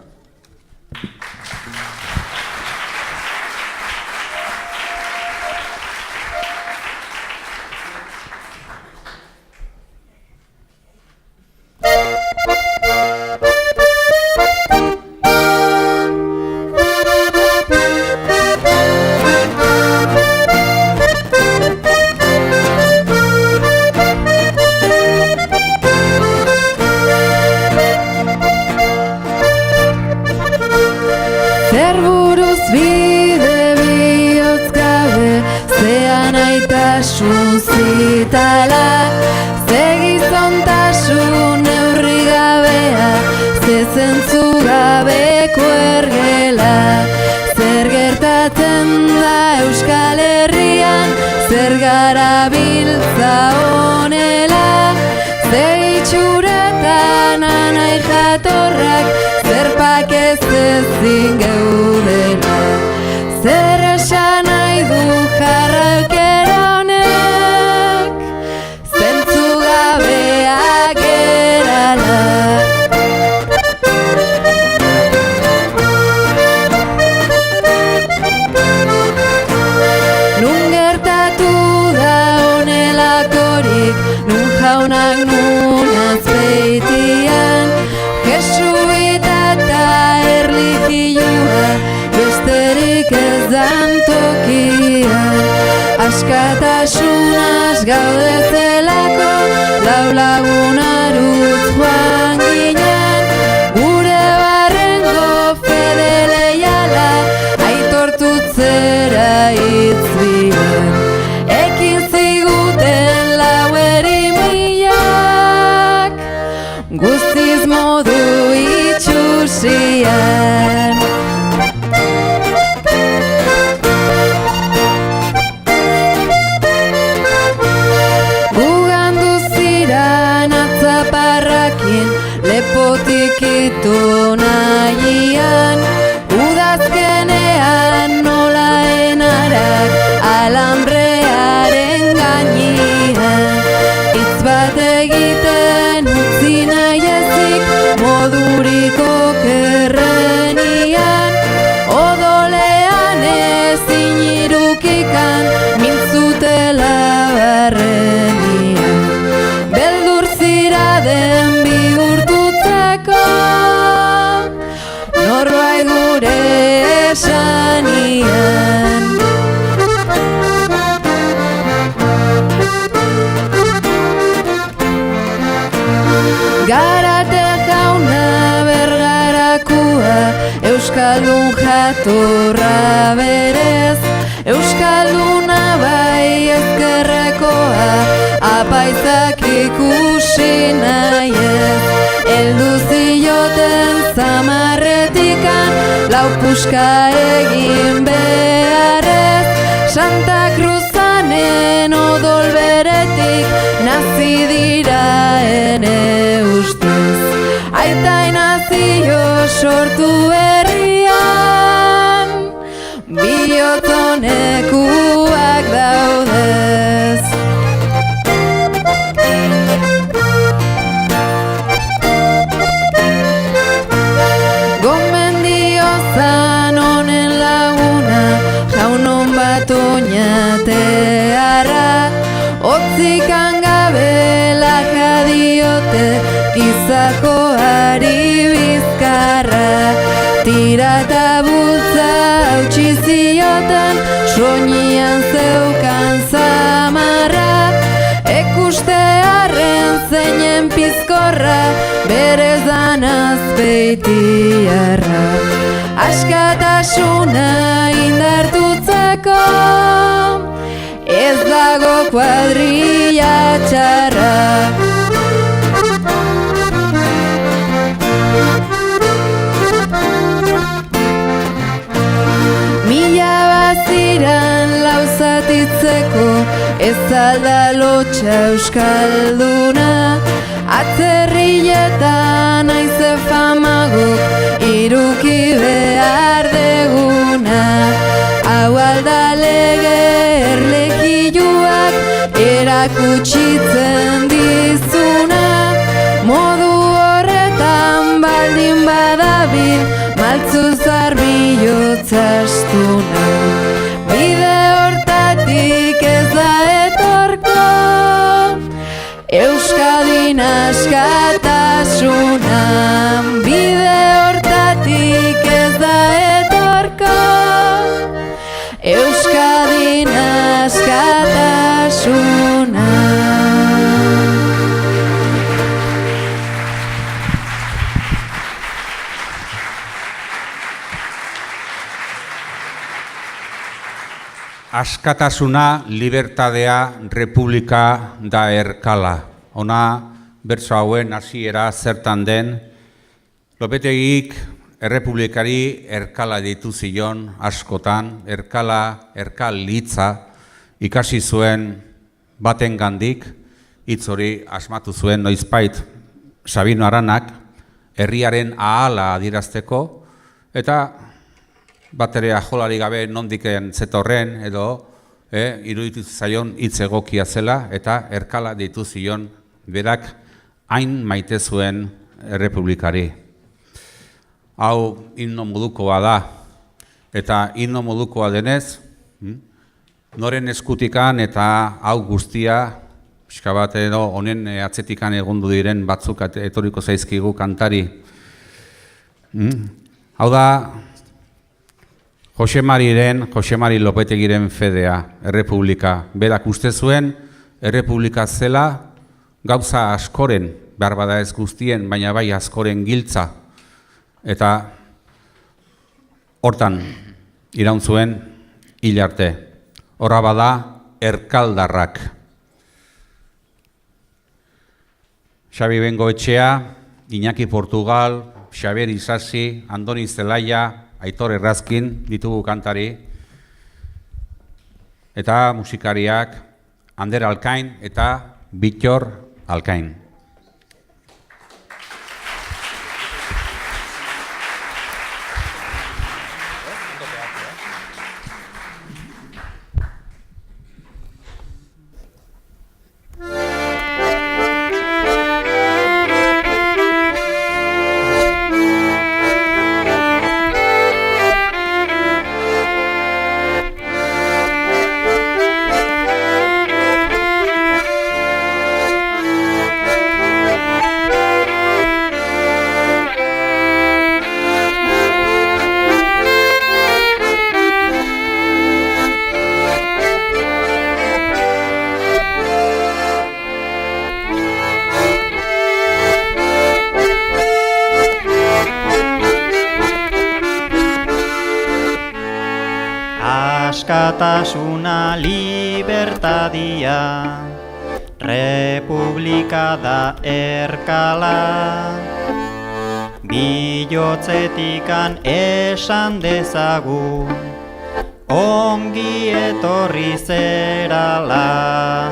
Askatasunaz gaude zelako, lau lagunaruz joan ginen, gure barrengo fede leiala, aitortutzera itzbilen. Ekin ziguten lau erimilak, guztiz modu itxusian. Lepotikitu nahian, udazkenean nola enarak alambrearen gainean. Itz bat egiten utzi nahi ezik moduriko kerrenian, odolean ezin irukikan mintzutela barrenian. Beldur ziraden norbait gure esanian. Garate jauna bergarakua, euskaldun jatorra berez, euskalduna bai ezkerrekoa, apaizak ikusi nahi ez. Eldu zioten zamarretikan, lau puska egin beharrez, Santa Cruzanen odol beretik nazi dira ene ustez. Aitain nazio sortu herrian, bihotzonekuak daudez. Oñatearra, otzikan gabe laja diote, gizakoari bizkarra. Tira eta bultza hautsi zioten, soñian zeukan zamarra, ekustearen zeinen pizkorra, berez danaz beitiarra. Askatasuna indartutzeko, ez dago kuadrilla txarra. Mila baziran lauzatitzeko, ez alda lotxa euskalduna, atzerrietan aize famagok iruki behar deguna. Hau alda lege erlekiuak erakutsitzen dizuna, modu horretan baldin badabil maltzuz arbillotz astuna. Bide hortatik ez da etorko Euskadin askatasuna. Bide hortatik ez da etorko Euskadin askatasuna. Askatasuna, libertadea, republika da erkala. Ona, bertso hauen hasiera zertan den, Lopetegik errepublikari erkala ditu zion askotan, erkal hitza ikasi zuen batengandik, hitz hori asmatu zuen noizbait Sabino Aranak, herriaren ahala adierazteko, eta batere ajolari gabe nondiken zetorren edo iruditu zaion hitz egokia zela, eta erkala ditu zion berak hain maite zuen errepublikari. Hau himno modukoa da, eta himno modukoa denez, noren eskutikan eta hau guztia, pixka bat edo honen atzetikan egondu diren batzuk etorriko zaizkigu kantari. Hau da, Jose Mari Lopetegiren fedea, errepublika. Berak uste zuen, errepublika zela gauza askoren, behar bada ez guztien, baina bai askoren giltza. Eta hortan iraun zuen hil arte. Horra bada erkaldarrak. Xabi Bengoetxea, Iñaki Portugal, Xabier Isasi, Andoni Zelaia, Aitor Errazkin ditugu kantari, eta musikariak Ander Alkain eta Bittor Alkain. Askatasuna, libertadia, republika da erkala. Bihotzetikan esan dezagu, ongi etorri zerala.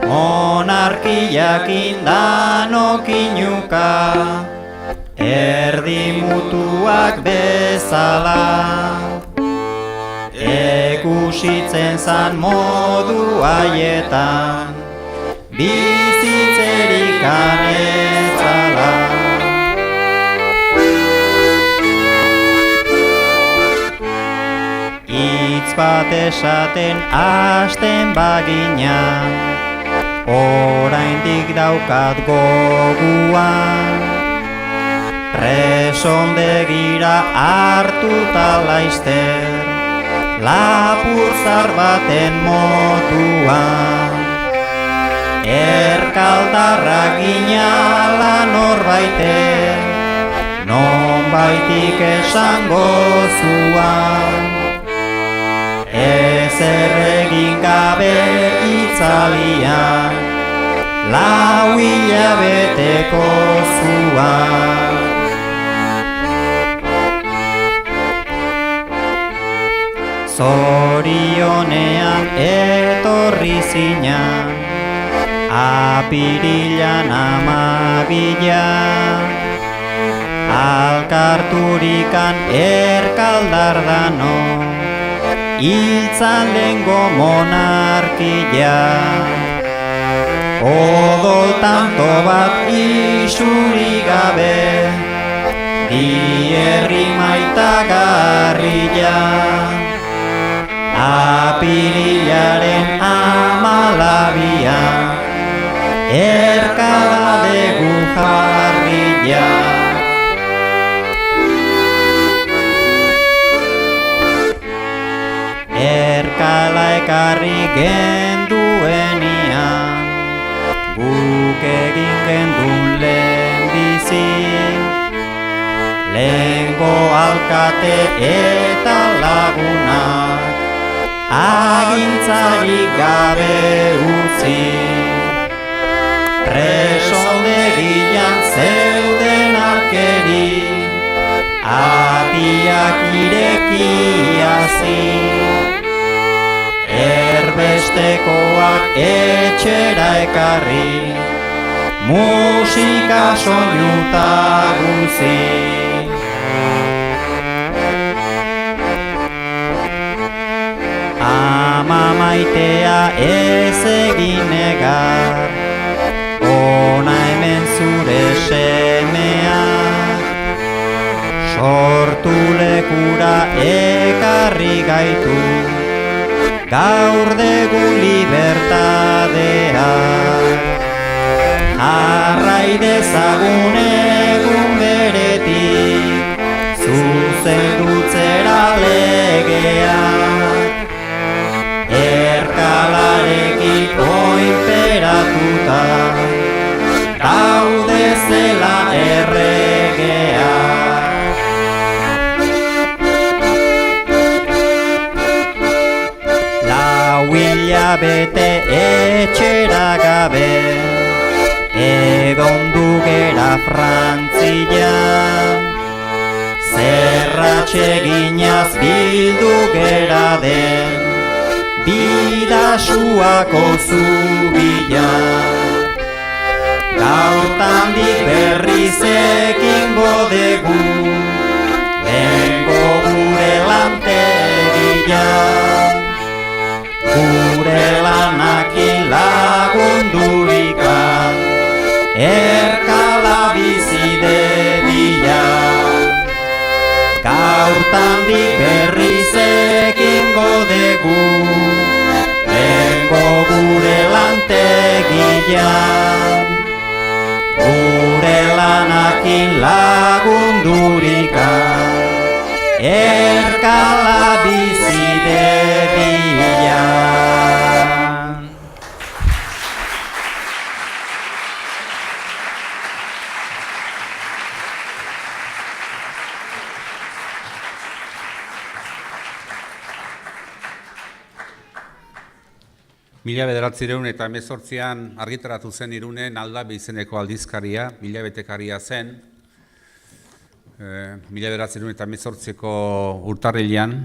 Monarkiak indanok inuka, erdi mutuak bezala. Ekusitzen zan modu haietan, bizitzerik anetzala. Hitz bat esaten hasten bagina, oraindik daukat goguan. Presondegira hartuta laizter, lapur baten moduan. Erkaldarra ginala norbaiten, nonbaitik esango zuan. Ezer egin gabe itzalian, lau hilabeteko zuan. Zorionean etorri zinan, apirilan 12, alkarturikan erkaldardano, hiltzan lehengo monarkia. Odol tanto bat isuri gabe, dierri maitagarria. Apirilaren 12, erkala dugu jarria. Erkala ekarri genduenian, guk egin gendun lehenbizi. Lehengo alkate eta lagunak, agintzarik gabe utzi. Presondegian zeuden arkeri, apiak irekiazi. Erbestekoak etxera ekarri, musika soinuta guzi. Ama maitea ez egin negar, ona hemen zure semea. Sortu lekura ekarri gaitu, gaur dugu libertadea. Arrai dezagun egun beretik, zuzendutzera legea. Erkalarekin oinperatuta, gaude zela erregea. Lau hilabete etxera gabe, egon dugera Frantzian. Zerratxeginaz bildu gera den, Bidasuako zubian. Gaurtandik berriz ekingo dugu, lehengo gure lantegian. Gure lanakin lagundurikan, erkala bizi debian. Gaurtandik berriz ekingo dugu, lehengo gure lantegian. Gure lanakin lagundurikan, erkala bizi debian. Mila 1918an argitaratu zen Irunen Aldabe izeneko aldizkaria, hilabetekaria zen. 1918ko urtarrilean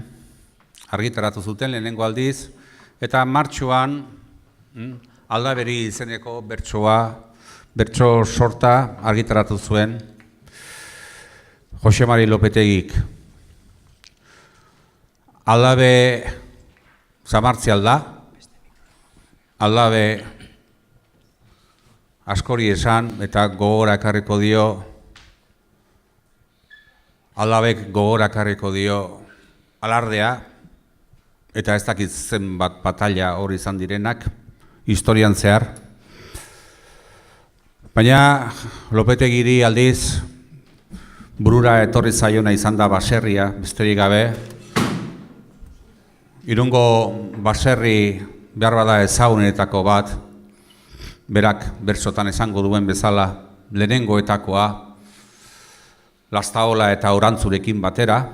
argitaratu zuten lehenengo aldiz, eta martxoan Aldaberi izeneko bertso sorta argitaratu zuen Jose Mari Lopetegik. Aldabe zamartzial da, Aldabe askori esan eta gogora ekarriko dio, Aldabek gogora ekarriko dio alardea, eta ez dakit zenbat batalla hori izan direnak, historian zehar. Baina Lopetegiri aldiz burura etorri zaiona izan da baserria, besterik gabe, Irungo baserri behar bada ezagunetako bat, berak bertsotan esango duen bezala, lehenengoetakoa, Lastaola eta Orantzurekin batera,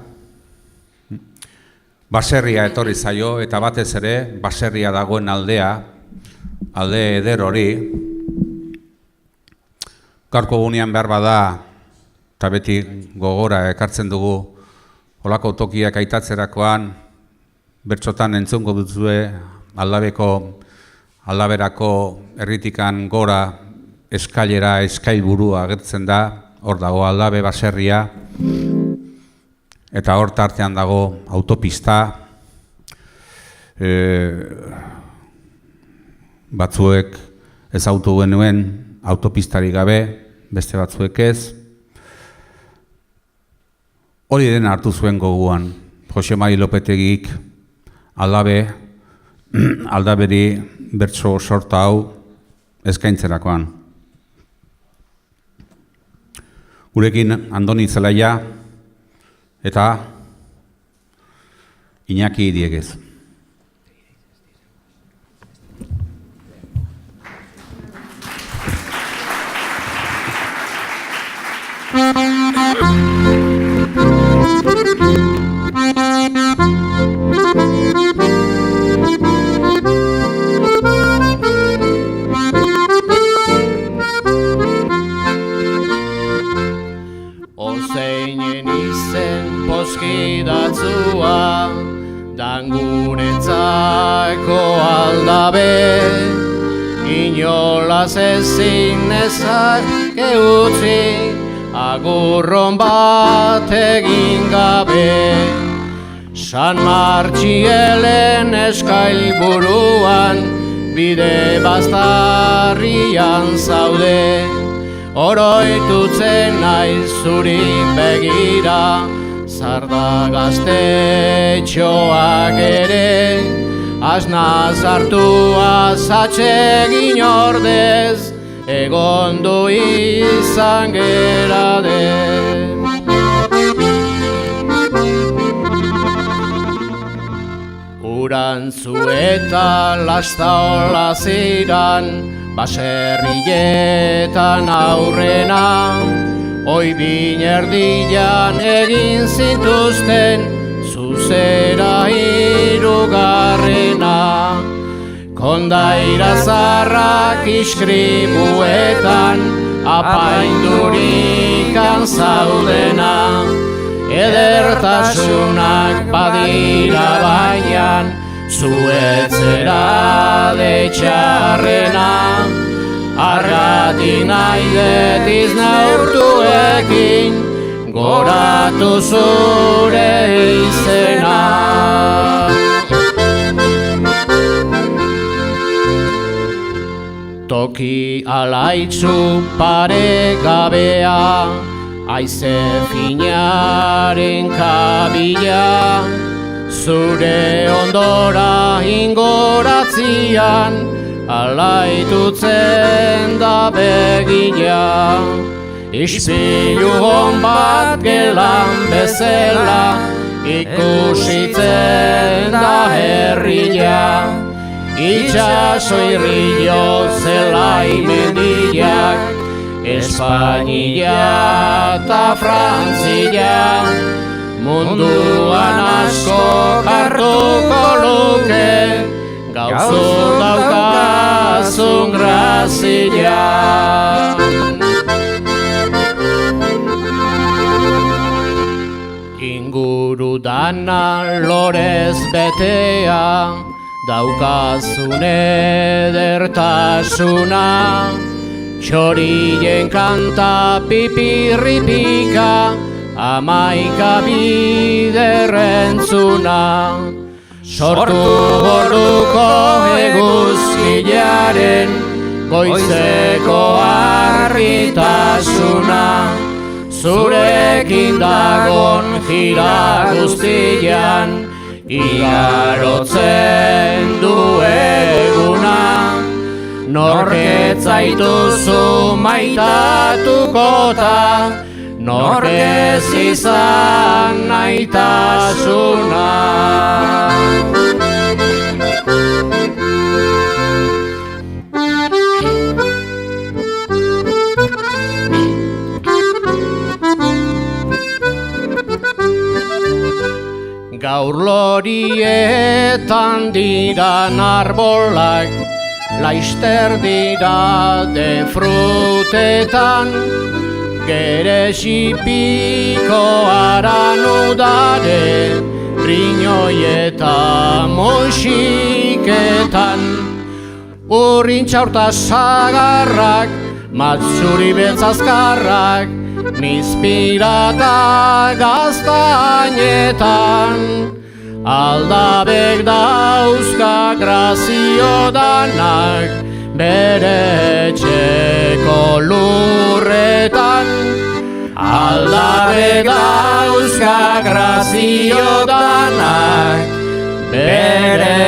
baserria etorri zaio, eta batez ere, baserria dagoen aldea, alde eder hori, gaurko gunean behar bada, eta beti gogora ekartzen dugu, holako tokiak aitatzerakoan, bertsotan entzungo duzue, Aldaberako herritikan gora eskailera, eskailburua agertzen da, hor dago Aldabe baserria, eta hor tartean dago autopista, batzuek ezagutu genuen autopistari gabe, beste batzuek ez. Hori dena hartu zuen goguan, Jose Mari Lopetegik Aldaberi bertso sorta hau eskaintzerakoan. Gurekin Andoni Zelaia eta Iñaki Dieguez. Ozeinen izen poskidatzua, dan guretzako Aldabe, inolaz ezin ezake utzi, agurron bat egin gabe. San Martxielen eskailburuan, bide bastarrian zaude, oroitutzen naiz zuri begira, zarda gaztetxoak ere, asna zartua zatsegin ordez, egondu izan gerade. Urantzu eta Lastaola ziran, baserrietan aurrena, oi binerdian egin zituzten, zuzera hirugarrena. Kondaira zarrak iskribuetan, apaindurikan zaudena, edertasunak badira bainan, zuetzera detxarrena. Argati nahi detiz neurtuekin, goratu zure izena. Toki alaitzu paregabea, aize finaren kabila, zure ondora ingoratzian, alaitutzen da begila. Ispilu hon bat gelan bezala, ikusitzen da herria. Itxaso irrillo zelai mendiak, Espainia eta Frantzia, munduan asko hartuko luke, gauzu daukazun grazia. Inguru dana lorez betea, daukazun edertasuna, txorien kanta pipirripika, amaika biderrentzuna. Sortu orduko eguzkilaren, goizeko harritasuna, zurekin dagon jira guztian, igarotzen du eguna. Nork ez zaituzu maitatukota, nork ez izan naitasuna. Gaur lorietan diran arbolak, laister dira de frutetan, gerexipiko aranudare, brinoi eta moxiketan. Urrintxaurta sagarrak, matzuri beltzazkarrak, nizpirata gaztainetan, aldabek dauzka grazio danak, bere etxeko lurretan. Aldabek dauzka grazio danak, bere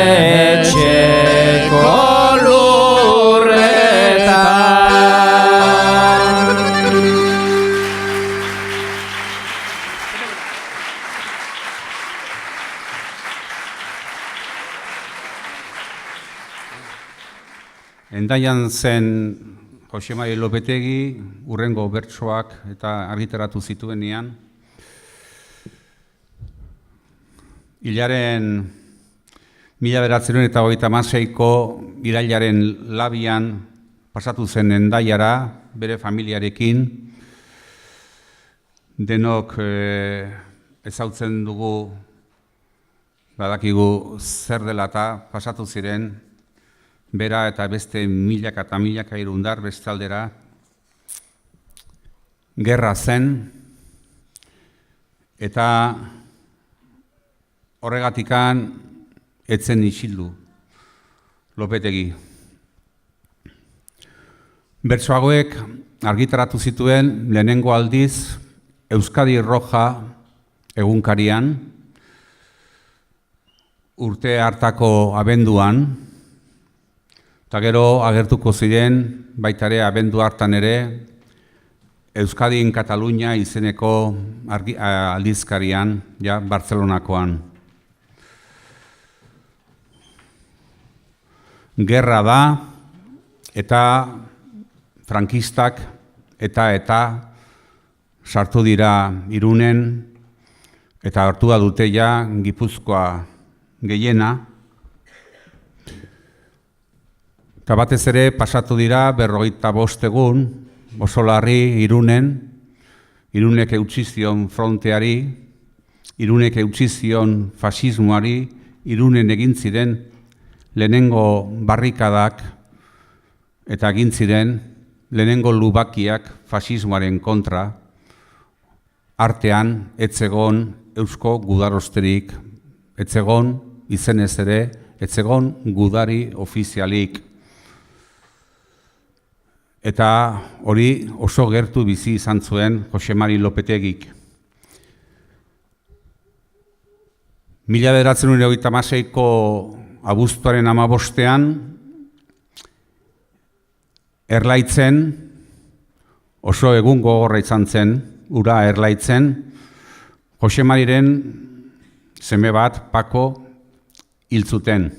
etxeko lurretan. Hendaian zen Jose Mari Lopetegi, hurrengo bertsoak eta argitaratu zituenean. Hilaren 1936ko irailaren 2 pasatu zen Hendaiara, bere familiarekin. Denok ezautzen dugu, badakigu zer dela eta pasatu ziren, bera eta beste milaka eta milaka irundar beste aldera. Gerra zen, eta horregatikan etzen isildu Lopetegi. Bertso hauek argitaratu zituen lehenengo aldiz Euskadi Roja egunkarian, urte hartako abenduan, eta gero agertuko ziren baitare abendu hartan ere Euskadin Katalunia izeneko aldizkarian, ja, Bartzelonakoan. Gerra da, eta frankistak eta sartu dira Irunen, eta hartua dute ja Gipuzkoa gehiena. Eta batez ere pasatu dira 45 egun, oso larri Irunen, Irunek eutsi zion fronteari, Irunek eutsi zion fasismoari, Irunen egin ziren lehenengo barrikadak eta egin ziren lehenengo lubakiak fasismoaren kontra, artean etzegon eusko gudarosterik, etzegon izenez ere, etzegon gudari ofizialik. Eta hori oso gertu bizi izan zuen Jose Mari Lopetegik. 1936ko abuztuaren 15ean, Erlaitzen, oso egun gogorra izan zen, ura Erlaitzen, Jose Mariren seme bat, Pako, hil zuten.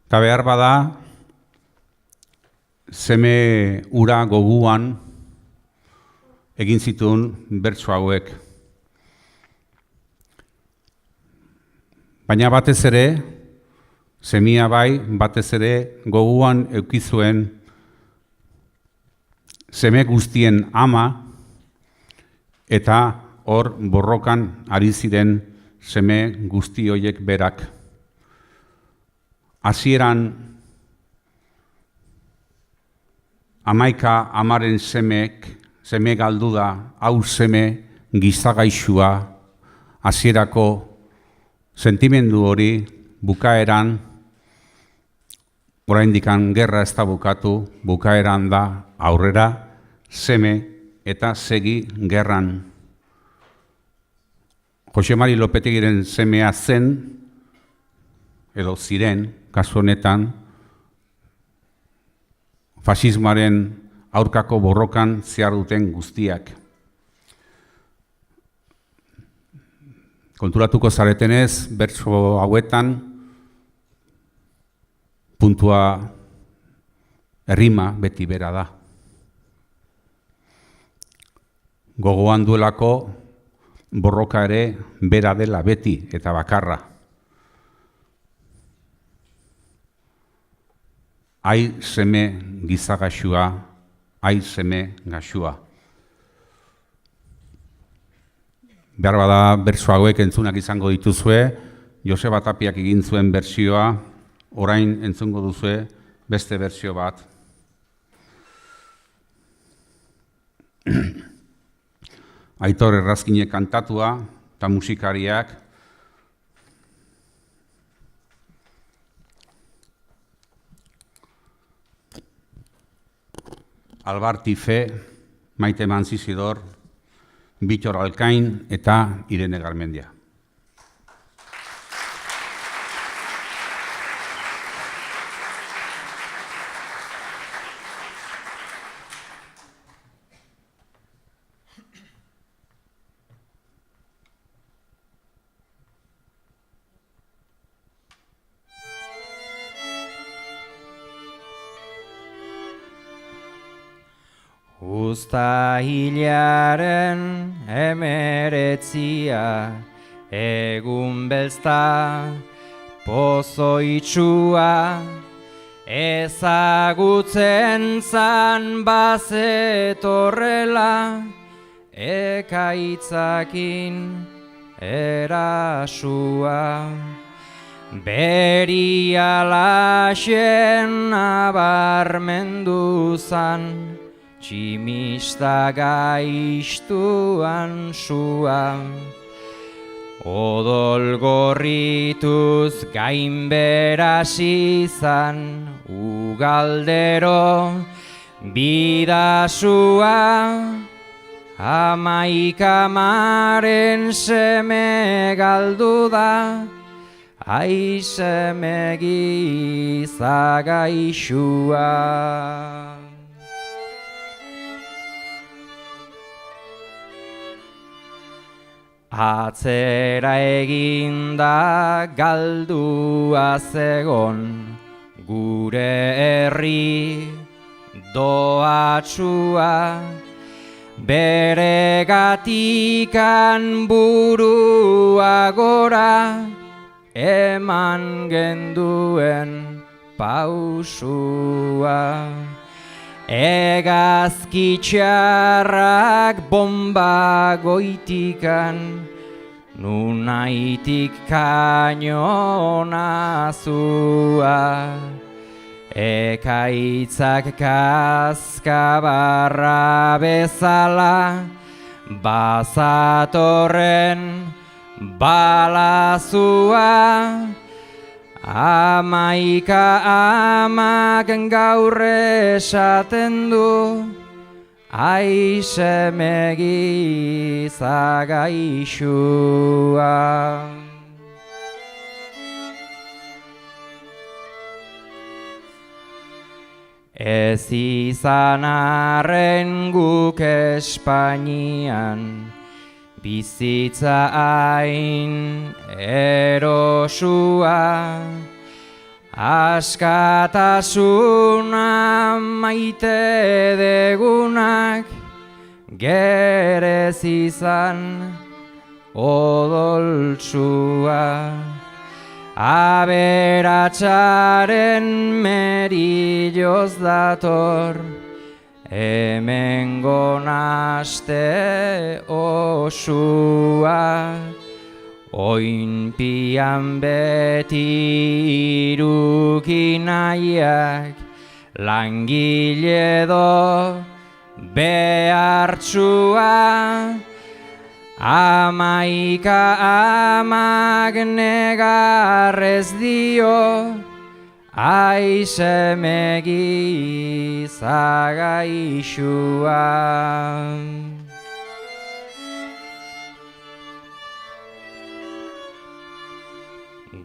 Eta behar bada, seme ura goguan egin zituen bertso hauek. Baina batez ere, semia bai, batez ere goguan eukizuen seme guztien ama eta hor borrokan ari ziren seme guzti horiek berak. Hasieran 11 amaren seme galdu da, hau seme gizagaixua, hasierako sentimendu hori bukaeran, oraindikan gerra ez da bukatu, bukaeran da aurrera, seme eta segi gerran. Jose Mari Lopetegiren semea zen, edo ziren, kasu honetan, fasismoaren aurkako borrokan ziharduten guztiak. Konturatuko zaretenez, bertso hauetan, puntua errima beti bera da. Gogoan duelako borroka ere bera dela beti eta bakarra. Ai seme gizagaxua, ai seme gaxua. Behar bada bertso hauek entzunak izango dituzue, Joseba Tapiak egin zuen bertsioa, orain entzungo duzue beste bertsio bat. Aitor Errazkine kantatua eta musikariak. Albar Tife, Maite Manzizidor, Bittor Alkain eta Irene Garmendia. Uztailaren 19 egun belzta pozo itxua ezagutzen zan bazetorrela ekaitzakin erasua. Berialaxen abarmendu zan tximista gaiztuan sua, odol gorrituz gainberaz izan ugaldero bidasua, 11 amaren seme galdu da, ai seme gizagaixua. Atzera eginda galdua zegon gure herri doatsua, bere gatikan burua gora eman genduen pausua. Egazkitxarrak bomba goitikan, nunaitik kainona zua. Ekaitzak kaskabarra bezala, bazatorren balazua. 11 amak gaur esaten du, ai seme gizagaixua. Ez izan arren guk Espainian, bizitza hain erosua, askatasuna maite degunak, gerez izan odoltsua. Aberatsaren merilloz dator, hemengo naste osua. Oinpian beti iruki nahiak, langile do behartsua. 11 amak negarrez dio, ai seme gizagaixua.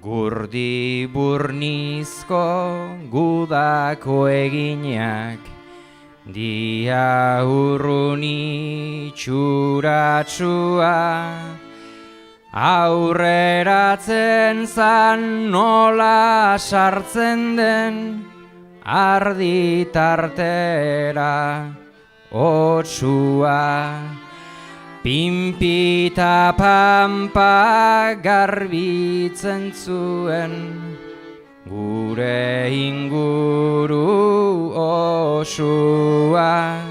Gurdi burnizko gudako eginak, dia urruni txuratsua, aurreratzen zan nola sartzen den, arditartera otsua. Pinpita pampa garbitzen zuen, gure inguru osua.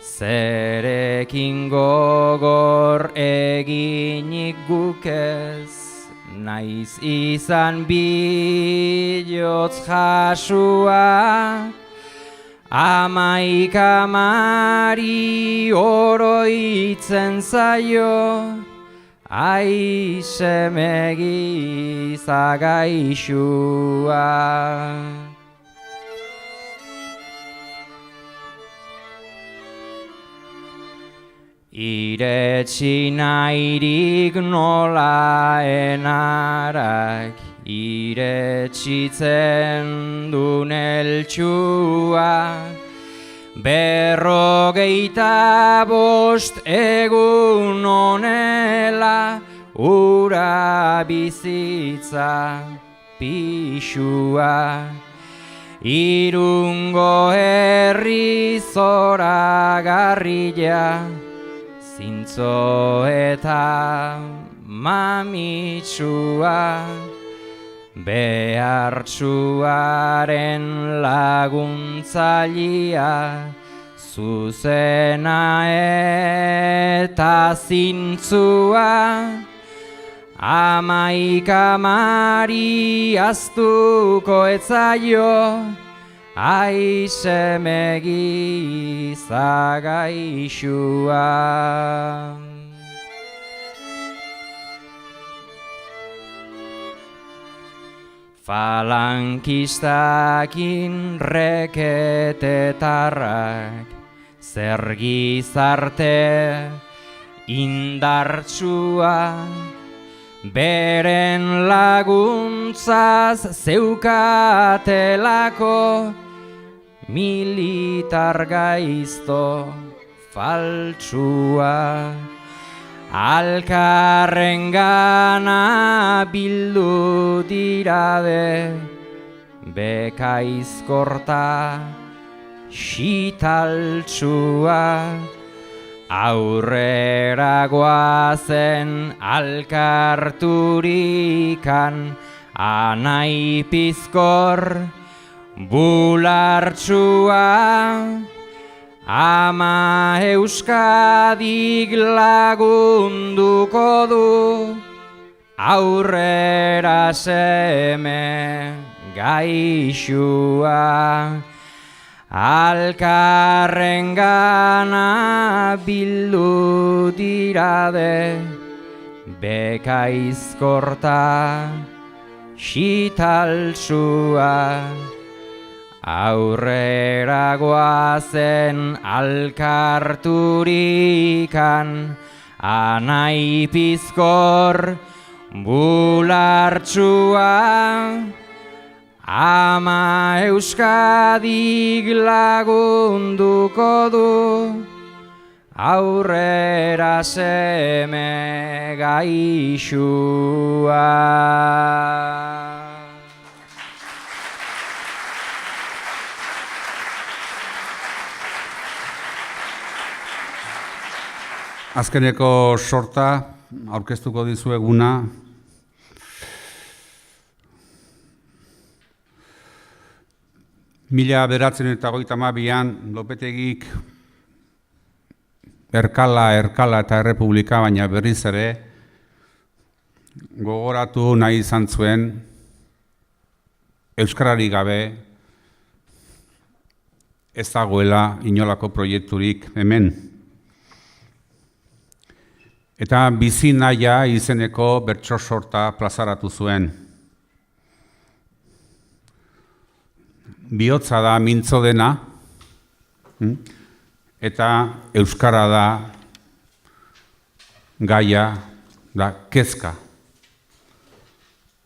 Zerekin gogor eginik guk ez, naiz izan bihotz jasua. Amaika mari oroitzen zaio, aisemegi zagaixua. Iretsi nahirik nola enarak, iretsitzen dun eltxua. 55 egun honela, ura bizitza pixua. Irungo herri zoragarria, zintzo eta mamitsua. Behartsuaren laguntzailea, zuzena eta zintzua. Amaika mari aztuko etzaio, aisemegi zagaixua. Falankistakin reketetarrak, zer gizarte indartsua. Beren laguntzaz zeukatelako, militar gaizto faltsua. Alkarrengana bildu dirade, bekaizkorta xitaltsua. Aurrera goazen alkarturikan, anai pizkor bulartsua. Ama Euskadik lagunduko du, aurrera seme gaixua. Alkarrengana bildu dirade, bekaizkorta xitaltsua. Aurrera goazen alkarturikan, anai pizkor bulartsua. Ama Euskadik lagunduko du, aurrera seme gaixua. Azkeneko sorta aurkeztuko dizueguna, Mila 1932an Lopetegik Erkala eta Errepublika, baina berriz ere gogoratu nahi izan zuen euskararik gabe ez dagoela inolako proiekturik hemen. Eta bizi nahia izeneko bertso sorta plazaratu zuen. Bihotza da mintzo dena, eta euskara da gaia, da kezka.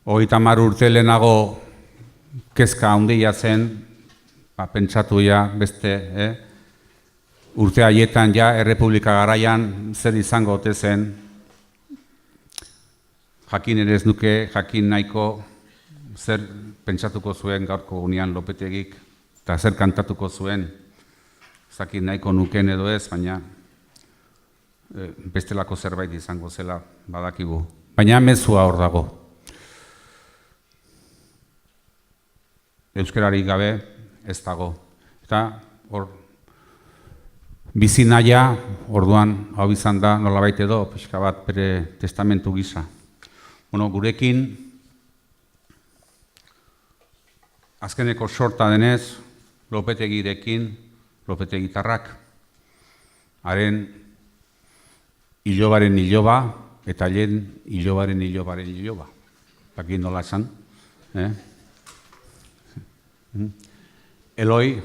30 urte lehenago kezka handia zen, pentsatu ja beste, urte haietan ja Errepublika garaian zer izango ote zen, jakin ere ez nuke, jakin nahiko zer pentsatuko zuen gaurko unian Lopetegik, eta zer kantatuko zuen, zakin nahiko nuken edo ez, baina bestelako zerbait izango zela badakigu. Baina mezua hor dago. Euskararik gabe ez dago. Eta hor bizi nahia, orduan hau izan da nolabait edo, pixka bat bere testamentu gisa. Bueno, gurekin azkeneko sorta denez, Lopetegirekin, Lopetegitarrak, haren ilobaren iloba, eta lehen ilobaren iloba. Bakin nola esan. Eloi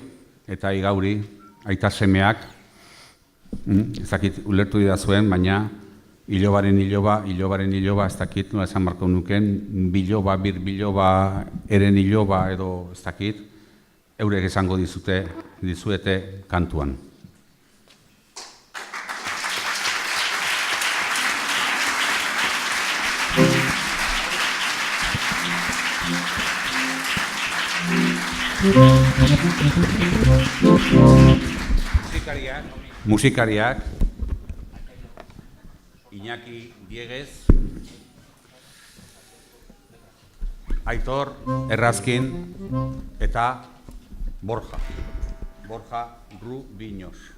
eta Igauri, aita semeak, ez dakit ulertu didazuen, baina ilobaren iloba, ez dakit, nola esan marko nuken, biloba, birbiloba, eren iloba, edo ez dakit, eurek esango dizuete kantuan. Musikariak, Iñaki Dieguez, Aitor Errazkin eta Borja Rubiños.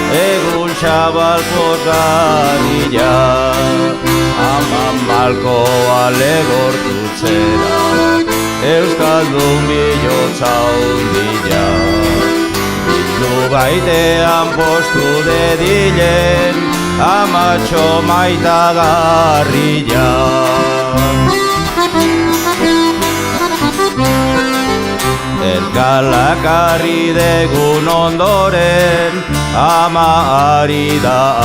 Egun xabalkoz garila, aman balkoa legortutzera, Euskaldun bihotza hundila. Bildu baitean postu dedilen, amatxo maita garrila. Elkalak harri degun ondoren, ama ari da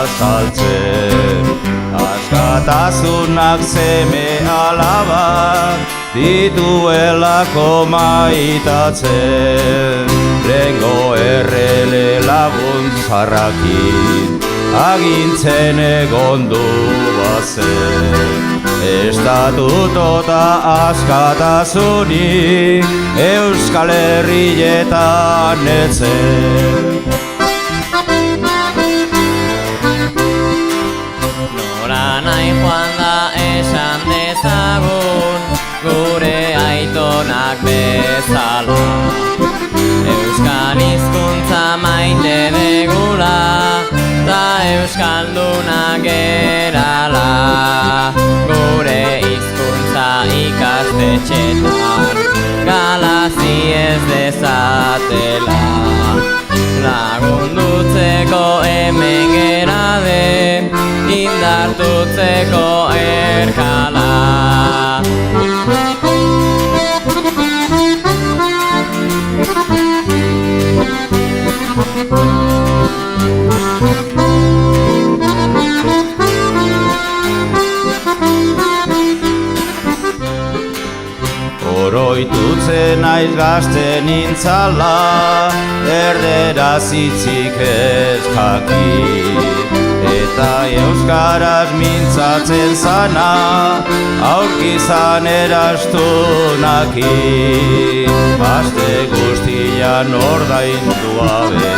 azaltzen. Askatasunak seme alabak, dituelako maitatzen. Lengo errele laguntzarrakin, agintzen egondu bazen. Estatuto eta askatasunik Euskal Herrietan etzen. Nora nahi joan da esan dezagun, gure aitonak bezala. Euskal hizkuntza maite degula, ta euskaldunak gerala. Gure hizkuntza ikastetxetan, galazi ez dezatela. Lagundutzeko hemen gerade, indartutzeko erkala. Oroitutzen naiz gazte nintzala, erderaz hitzik ez jakin. Eta euskaraz mintzatzen zana, aurkizan erastunakin. Aste guztian ordaindua be,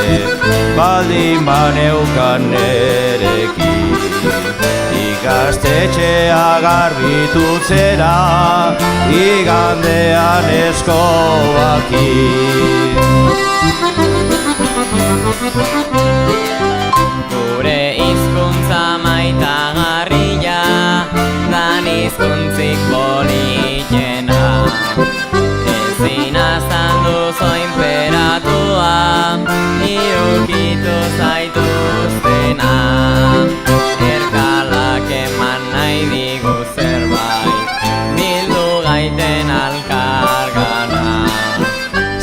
baldin baneukan nerekin. Ikastetxea garbitutzera, igandean eskobaki. Gure hizkuntza maitagarria, dan hizkuntzik politena. Ezin azaldu zoinperatua, irukitu zaituztena. Erkalak eman nahi digu zerbait, bildu gaiten alkargana.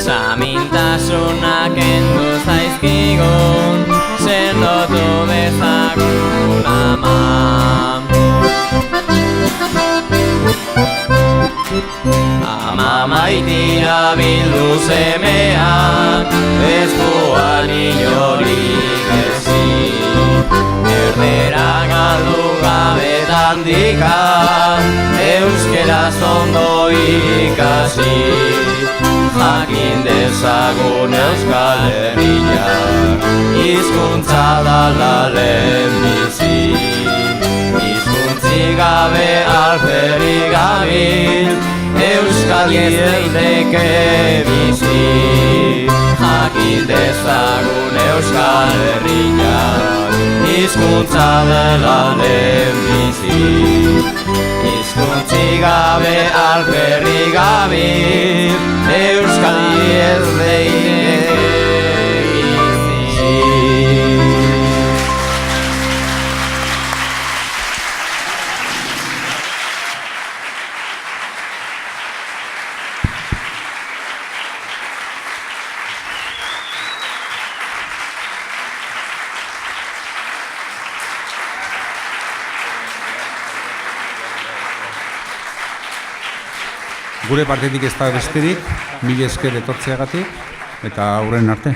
Samintasunak endu zaizkigun, sendotu dezagun ama. Ama maitira bildu semeak, ez duan inorik ezin. Erdera galdu gabetan dikan, euskeraz ondo ikasi. Jakin dezagun Euskal Herriak, hizkuntza dala lehenbizi. Hizkuntzik gabe alferrik gabil, Euskadi ez daiteke bizi. Jakin dezagun Euskal Herriak, hizkuntza dela lehenbizi. Hizkuntzik gabe alferrik gabil, Euskadi ez daiteke bizi. Gure partetik ez da besterik, mila esker etortzeagatik, eta aurren arte.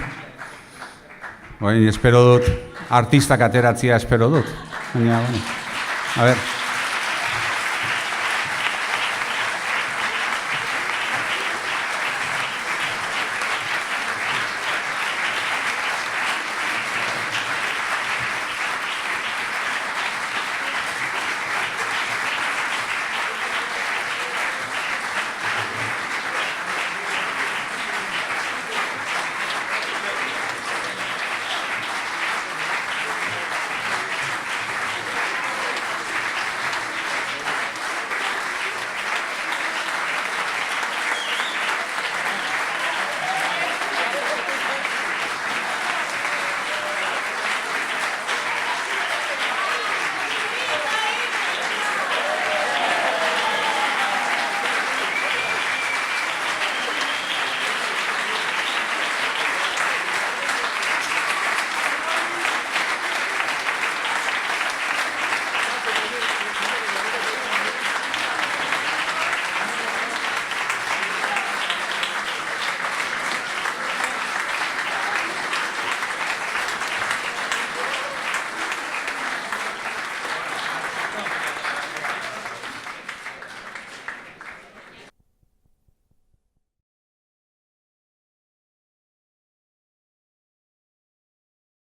Espero dut, artistak ateratzea espero dut. Baina, a ber.